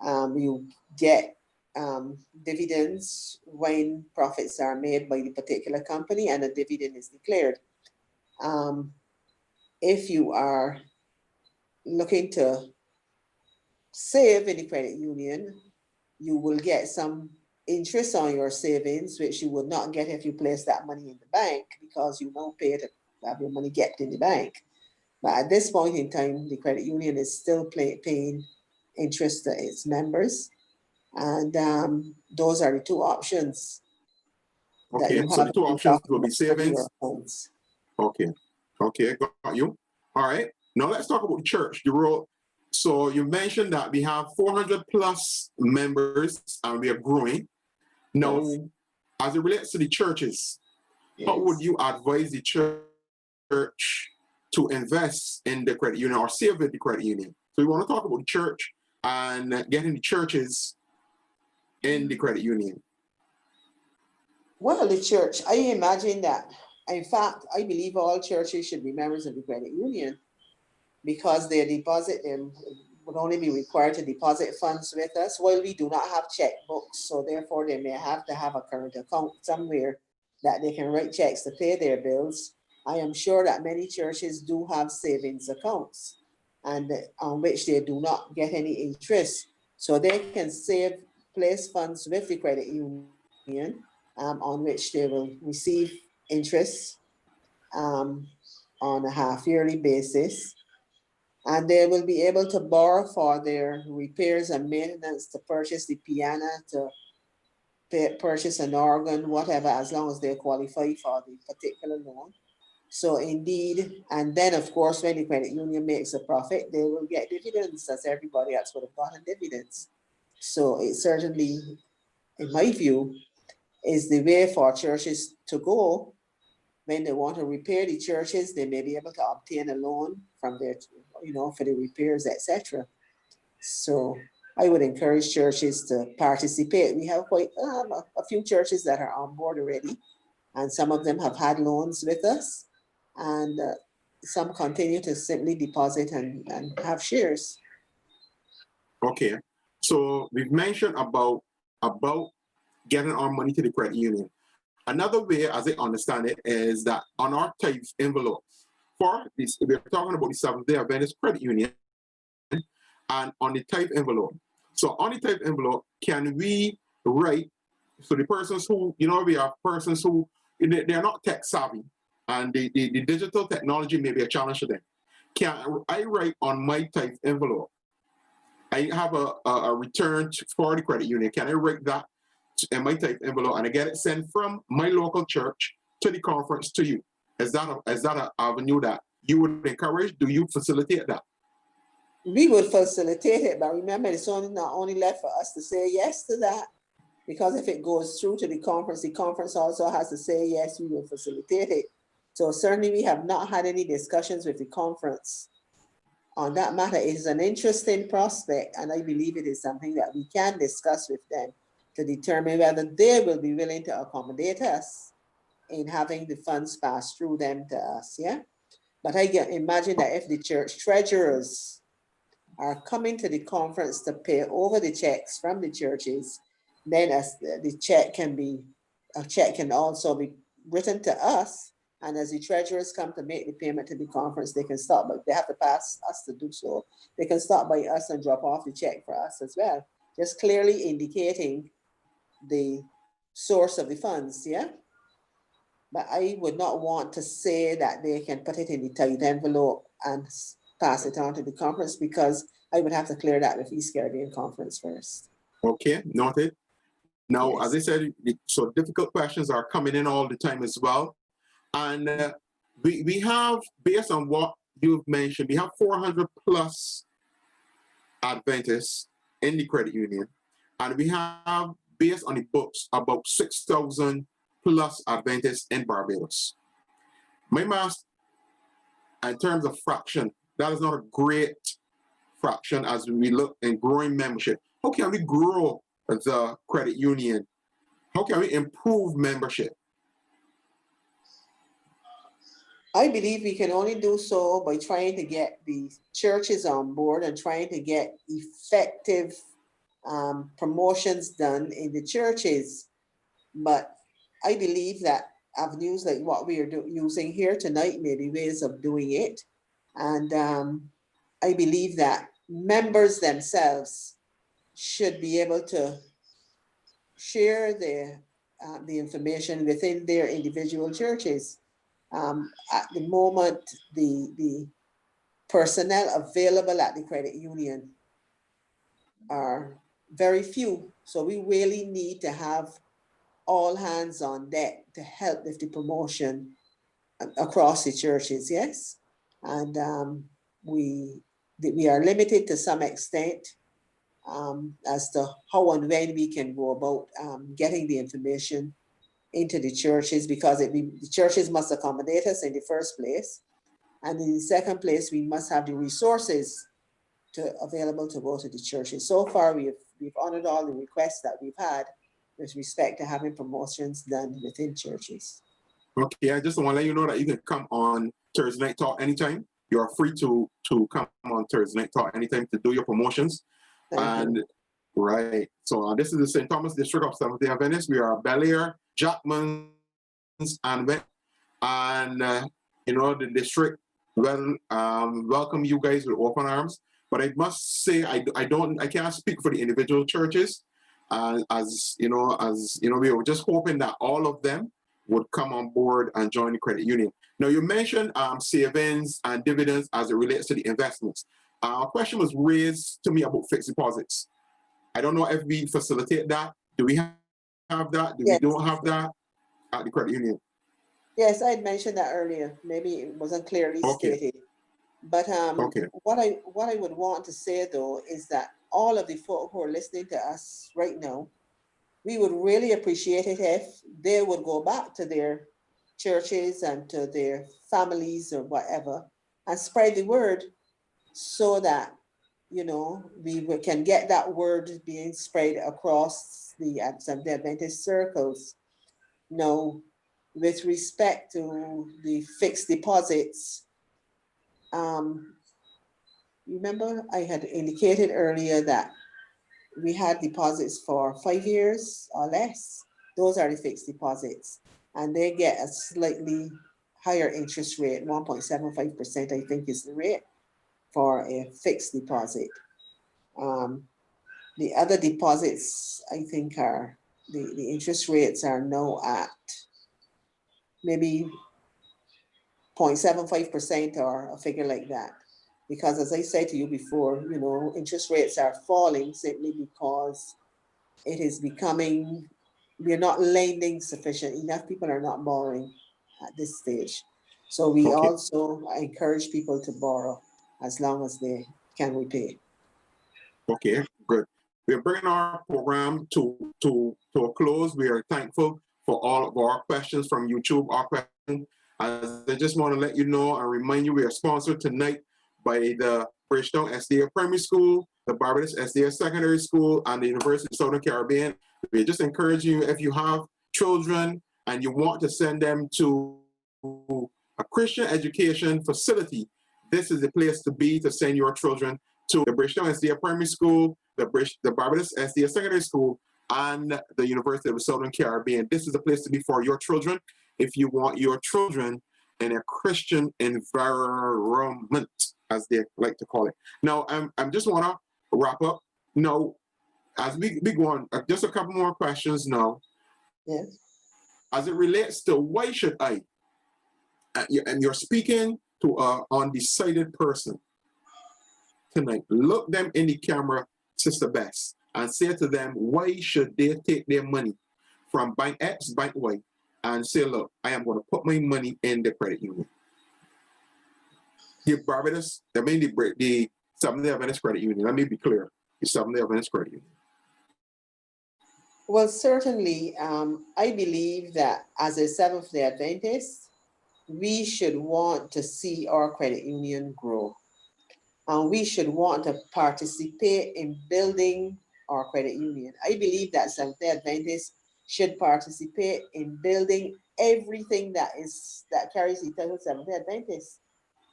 Speaker 2: You get dividends when profits are made by the particular company and a dividend is declared. If you are looking to save in the credit union, you will get some interest on your savings, which you would not get if you place that money in the bank because you won't pay to have your money kept in the bank. But at this point in time, the credit union is still paying interest to its members. And those are the two options.
Speaker 1: Okay, so the two options will be savings. Okay, got you. All right, now let's talk about church, the role. So you mentioned that we have 400 plus members and we are growing. Now, yes. As it relates to the churches, yes. How would you advise the church to invest in the credit union or save with the credit union? So we want to talk about the church and getting the churches in the credit union.
Speaker 2: Well, the church, I imagine that, in fact, I believe all churches should be members of the credit union because they would only be required to deposit funds with us. While we do not have checkbooks, so therefore they may have to have a current account somewhere that they can write checks to pay their bills. I am sure that many churches do have savings accounts and on which they do not get any interest. So they can place funds with the credit union on which they will receive interest on a half-yearly basis. And they will be able to borrow for their repairs and maintenance, to purchase the piano, to purchase an organ, whatever, as long as they qualify for the particular loan. So indeed, and then of course, when the credit union makes a profit, they will get dividends as everybody else would have gotten dividends. So it certainly, in my view, is the way for churches to go. When they want to repair the churches, they may be able to obtain a loan from their, for the repairs, etc. So I would encourage churches to participate. We have quite a few churches that are on board already, and some of them have had loans with us, and some continue to simply deposit and have shares.
Speaker 1: Okay, so we've mentioned about getting our money to the credit union. Another way, as I understand it, is that on our type envelope, for this, we're talking about the Seventh-day Adventist Credit Union, and on the type envelope. So on the type envelope, can we write, so the persons who, we have persons who, they're not tech savvy, and the digital technology may be a challenge to them. Can I write on my type envelope? I have a return for the credit union. Can I write that in my type envelope and I get it sent from my local church to the conference to you? Is that an avenue that you would encourage? Do you facilitate that?
Speaker 2: We would facilitate it, but remember, it's not only left for us to say yes to that, because if it goes through to the conference also has to say yes, we will facilitate it. So certainly we have not had any discussions with the conference on that matter. It is an interesting prospect, and I believe it is something that we can discuss with them to determine whether they will be willing to accommodate us in having the funds pass through them to us, yeah? But I can imagine that if the church treasurers are coming to the conference to pay over the checks from the churches, then as a check can also be written to us, and as the treasurers come to make the payment to the conference, they can stop, but they have to pass us to do so. They can stop by us and drop off the check for us as well, just clearly indicating the source of the funds, yeah? But I would not want to say that they can put it in the tight envelope and pass it on to the conference, because I would have to clear that with East Caribbean Conference first.
Speaker 1: Okay, noted. Now,
Speaker 2: Yes.
Speaker 1: as I said, so difficult questions are coming in all the time as well. And we have, based on what you've mentioned, we have 400 plus Adventists in the credit union. And we have, based on the books, about 6,000 plus Adventists in Barbados. My master, in terms of fraction, that is not a great fraction as we look in growing membership. How can we grow the credit union? How can we improve membership?
Speaker 2: I believe we can only do so by trying to get the churches on board and trying to get effective promotions done in the churches. But I believe that avenues like what we are using here tonight may be ways of doing it. And I believe that members themselves should be able to share the information within their individual churches. At the moment, the personnel available at the credit union are very few. So we really need to have all hands on deck to help with the promotion across the churches, yes? And we are limited to some extent as to how and when we can go about getting the information into the churches, because the churches must accommodate us in the first place. And in the second place, we must have the resources available to go to the churches. So far, we've honored all the requests that we've had with respect to having promotions done within churches.
Speaker 1: Okay, I just want to let you know that you can come on Thursday Night Talk anytime. You are free to come on Thursday Night Talk anytime to do your promotions.
Speaker 2: Thank you.
Speaker 1: Right, so this is the St. Thomas District of Seventh-day Adventist. We are Bel Air, Jackman's, and you know, the district welcome you guys with open arms. But I must say, I can't speak for the individual churches. As you know, we were just hoping that all of them would come on board and join the credit union. Now, you mentioned savings and dividends as it relates to the investments. A question was raised to me about fixed deposits. I don't know if we facilitate that. Do we have that? Do
Speaker 2: Yes.
Speaker 1: we don't have that at the credit union?
Speaker 2: Yes, I had mentioned that earlier. Maybe it wasn't clearly stated. But what I would want to say though is that all of the folk who are listening to us right now, we would really appreciate it if they would go back to their churches and to their families or whatever and spread the word, so that, you know, we can get that word being spread across the Adventist circles. Now, with respect to the fixed deposits, remember I had indicated earlier that we had deposits for 5 years or less. Those are the fixed deposits, and they get a slightly higher interest rate. 1.75%, I think, is the rate for a fixed deposit. The other deposits, I think, are the interest rates are now at maybe 0.75% or a figure like that. Because as I said to you before, you know, interest rates are falling simply because it is becoming, we're not lending sufficient. Enough people are not borrowing at this stage. So we also encourage people to borrow as long as they can repay. Okay, good. We're bringing our program to a close. We are thankful for all of our questions from YouTube. Our questions, as I just want to let you know and remind you, we are sponsored tonight by the Bridgetown SDA Primary School, the Barbados SDA Secondary School, and the University of Southern Caribbean. We just encourage you, if you have children and you want to send them to a Christian education facility, this is the place to be to send your children to the Bridgetown SDA Primary School, the Barbados SDA Secondary School, and the University of the Southern Caribbean. This is the place to be for your children if you want your children in a Christian environment, as they like to call it. Now, I just want to wrap up. Now, as we go on, just a couple more questions now. Yes.
Speaker 1: as it relates to why should I, and you're speaking to an undecided person tonight, look them in the camera, Sister Bess, and say to them, why should they take their money from Bank X, Bank Y, and say, look, I am going to put my money in the credit union. The Barbados, I mean the Seventh-day Adventist Credit Union, let me be clear, the Seventh-day Adventist Credit Union.
Speaker 2: Well, certainly, I believe that as a Seventh-day Adventist, we should want to see our credit union grow. And we should want to participate in building our credit union. I believe that Seventh-day Adventists should participate in building everything that carries the title Seventh-day Adventist.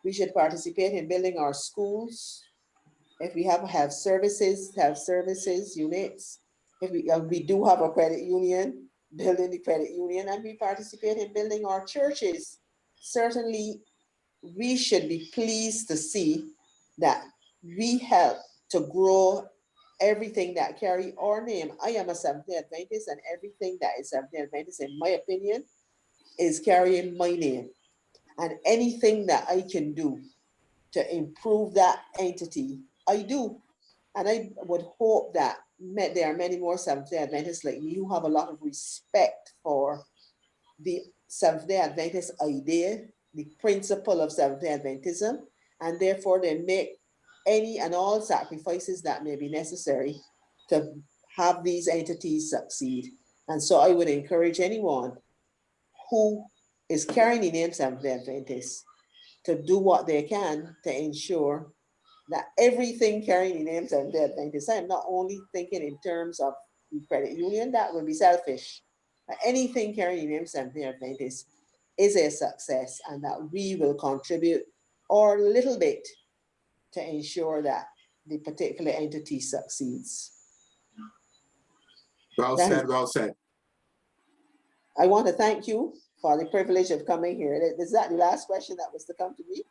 Speaker 2: We should participate in building our schools. If we have services units. If we do have a credit union, building the credit union, and we participate in building our churches. Certainly, we should be pleased to see that we help to grow everything that carry our name. I am a Seventh-day Adventist, and everything that is Seventh-day Adventist, in my opinion, is carrying my name. And anything that I can do to improve that entity, I do. And I would hope that there are many more Seventh-day Adventists like me who have a lot of respect for the Seventh-day Adventist idea, the principle of Seventh-day Adventism, and therefore they make any and all sacrifices that may be necessary to have these entities succeed. And so I would encourage anyone who is carrying the name Seventh-day Adventist to do what they can to ensure that everything carrying the name Seventh-day Adventist, I am not only thinking in terms of the credit union, that would be selfish, but anything carrying the name Seventh-day Adventist is a success, and that we will contribute our little bit to ensure that the particular entity succeeds.
Speaker 1: Well said, well said.
Speaker 2: I want to thank you for the privilege of coming here. Is that the last question that was to come to me?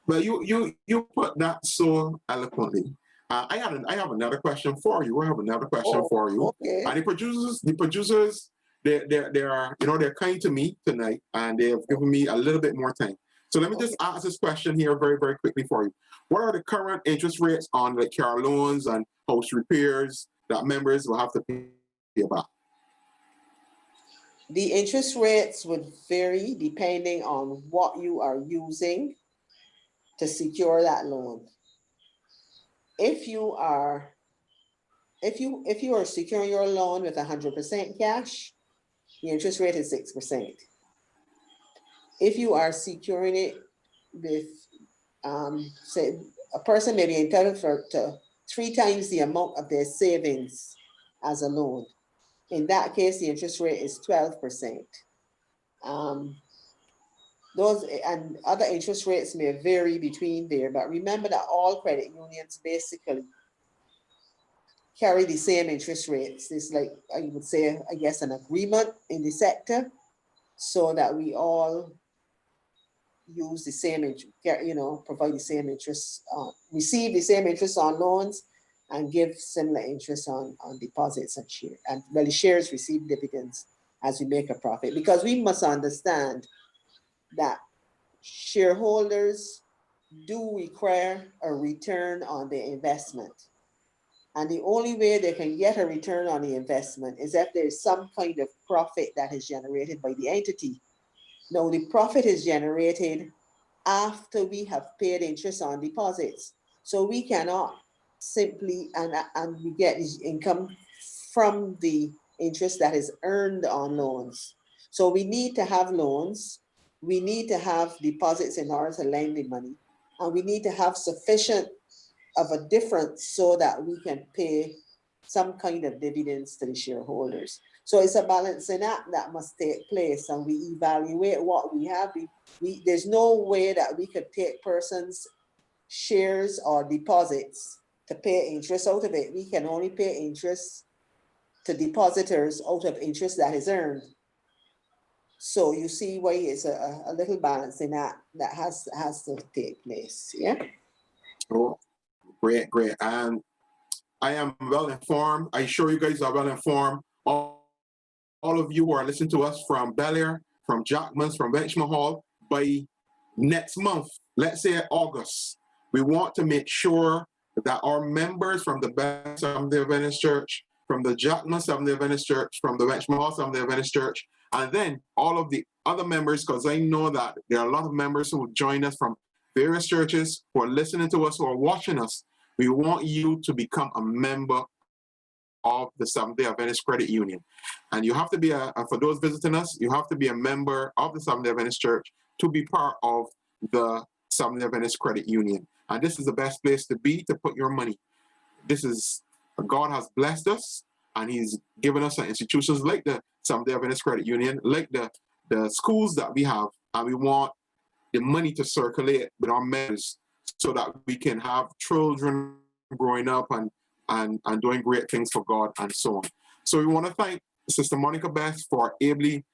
Speaker 1: Well, you put that so eloquently. I have another question for you. I have another question for you.
Speaker 2: Okay.
Speaker 1: And the producers, they're kind to me tonight, and they have given me a little bit more time. So let me just ask this question here very, very quickly for you. What are the current interest rates on like car loans and house repairs that members will have to pay about?
Speaker 2: The interest rates would vary depending on what you are using to secure that loan. If you are securing your loan with 100% cash, the interest rate is 6%. If you are securing it with, say, a person may be entitled to 3 times the amount of their savings as a loan. In that case, the interest rate is 12%. Those and other interest rates may vary between there, but remember that all credit unions basically carry the same interest rates. It's like, I would say, I guess, an agreement in the sector so that we all use the same, provide the same interest, receive the same interest on loans and give similar interest on deposits and shares. And well, the shares receive dividends as we make a profit, because we must understand that shareholders do require a return on their investment. And the only way they can get a return on the investment is if there's some kind of profit that is generated by the entity. Now, the profit is generated after we have paid interest on deposits. So we cannot simply, and we get the income from the interest that is earned on loans. So we need to have loans, we need to have deposits in order to lend the money, and we need to have sufficient of a difference so that we can pay some kind of dividends to the shareholders. So it's a balancing act that must take place, and we evaluate what we have. There's no way that we could take persons' shares or deposits to pay interest out of it. We can only pay interest to depositors out of interest that is earned. So you see why it's a little balancing act that has to take place. Yeah.
Speaker 1: Oh, great. I am well informed. I'm sure you guys are well informed. all of you who are listening to us from Bel Air, from Jackman's, from Benchmont Hall, by next month, let's say August, we want to make sure that our members from the Bel Seventh-day Adventist Church, from the Jackman Seventh-day Adventist Church, from the Benchmont Hall Seventh-day Adventist Church, and then all of the other members, because I know that there are a lot of members who join us from various churches who are listening to us, who are watching us. We want you to become a member of the Seventh-day Adventist Credit Union. And you have to be, for those visiting us, you have to be a member of the Seventh-day Adventist Church to be part of the Seventh-day Adventist Credit Union. And this is the best place to be, to put your money. This is, God has blessed us, and he's given us institutions like the Seventh-day Adventist Credit Union, like the schools that we have, and we want the money to circulate with our members so that we can have children growing up and doing great things for God and so on. So we want to thank Sister Monica Best for ably,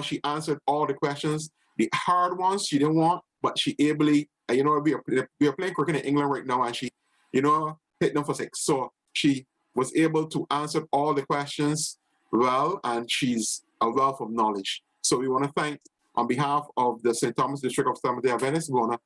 Speaker 1: she answered all the questions. The hard ones she didn't want, but she ably, we are playing cricket in England right now, and she, hit them for 6. So she was able to answer all the questions well, and she's a wealth of knowledge. So we want to thank, on behalf of the St. Thomas District of Seventh-day Adventists, we want to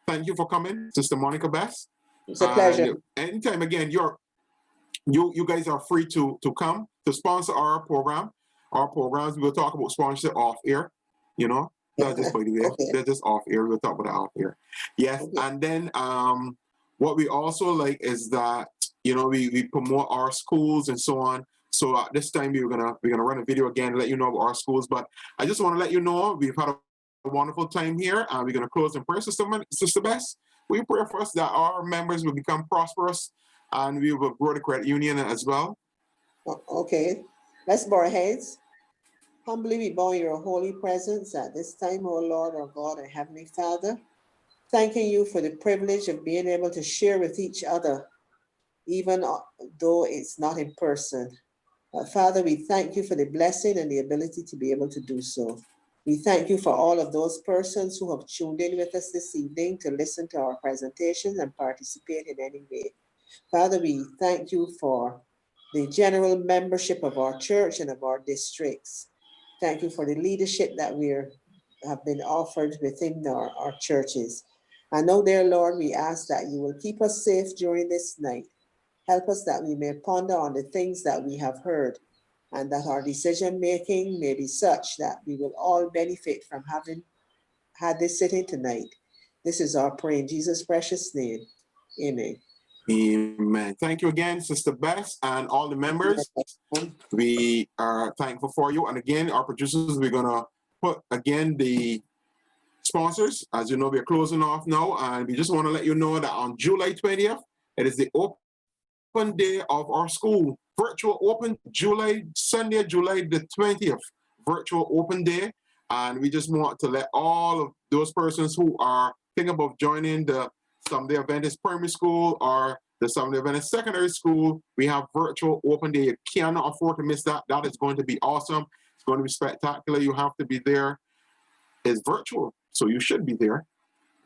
Speaker 1: thank you for coming, Sister Monica Best.
Speaker 2: It's a pleasure.
Speaker 1: Anytime again, you guys are free to come to sponsor our program. Our programs, we will talk about sponsorship off air, not just by the way,
Speaker 2: Okay.
Speaker 1: they're just off air. We'll talk about it off air. Yes,
Speaker 2: Okay.
Speaker 1: and then what we also like is that we promote our schools and so on. So at this time we're gonna run a video again, let you know about our schools. But I just want to let you know we've had a wonderful time here, and we're gonna close in prayer. Sister Bess, will you pray for us that our members will become prosperous and we will grow the credit union as well?
Speaker 2: Okay, let's bow our heads. Humbly we bow in your holy presence at this time, O Lord, our God and Heavenly Father, thanking you for the privilege of being able to share with each other, even though it's not in person. Father, we thank you for the blessing and the ability to be able to do so. We thank you for all of those persons who have tuned in with us this evening to listen to our presentations and participate in any way. Father, we thank you for the general membership of our church and of our districts. Thank you for the leadership that we have been offered within our churches. And now, dear Lord, we ask that you will keep us safe during this night. Help us that we may ponder on the things that we have heard, and that our decision-making may be such that we will all benefit from having had this sitting tonight. This is our prayer in Jesus' precious name. Amen.
Speaker 1: Amen. Thank you again, Sister Bess, and all the members. We are thankful for you. And again, our producers, we're going to put again the sponsors. As you know, we're closing off now, and we just want to let you know that on July 20th, it is the open day of our school. Virtual open Sunday, July the 20th, virtual open day. And we just want to let all of those persons who are thinking about joining the Seventh-day Adventist Primary School or the Seventh-day Adventist Secondary School, we have virtual open day. You cannot afford to miss that. That is going to be awesome. It's going to be spectacular. You have to be there. It's virtual, so you should be there.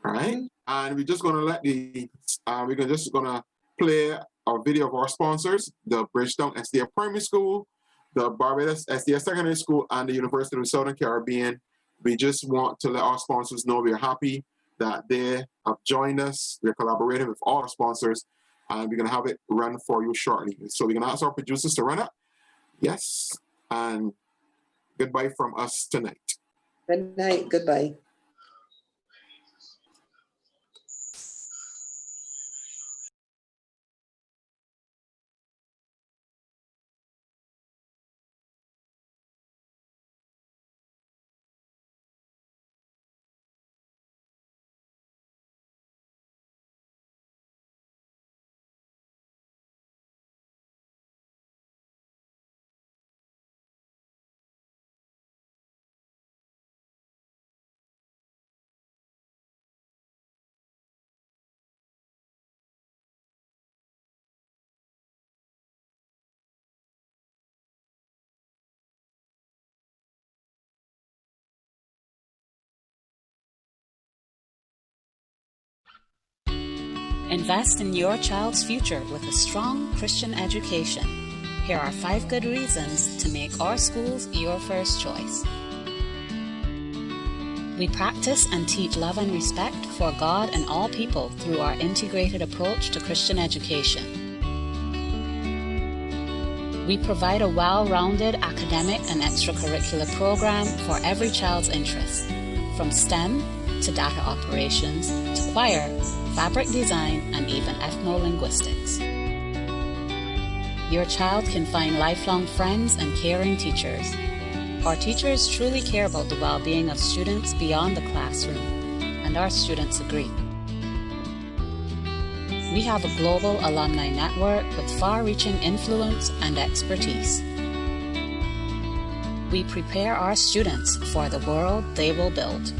Speaker 1: All right. Mm-hmm. And we're just going to let we're just going to play a video of our sponsors: the Bridgetown SDA Primary School, the Barbados SDA Secondary School, and the University of the Southern Caribbean. We just want to let our sponsors know we're happy that they have joined us. We're collaborating with all our sponsors, and we're going to have it run for you shortly. So we're going to ask our producers to run it. Yes, and goodbye from us tonight.
Speaker 2: Good night. Goodbye.
Speaker 3: Invest in your child's future with a strong Christian education. Here are 5 good reasons to make our schools your first choice. We practice and teach love and respect for God and all people through our integrated approach to Christian education. We provide a well-rounded academic and extracurricular program for every child's interest, from STEM to data operations to choir, fabric design, and even ethno-linguistics. Your child can find lifelong friends and caring teachers. Our teachers truly care about the well-being of students beyond the classroom, and our students agree. We have a global alumni network with far-reaching influence and expertise. We prepare our students for the world they will build.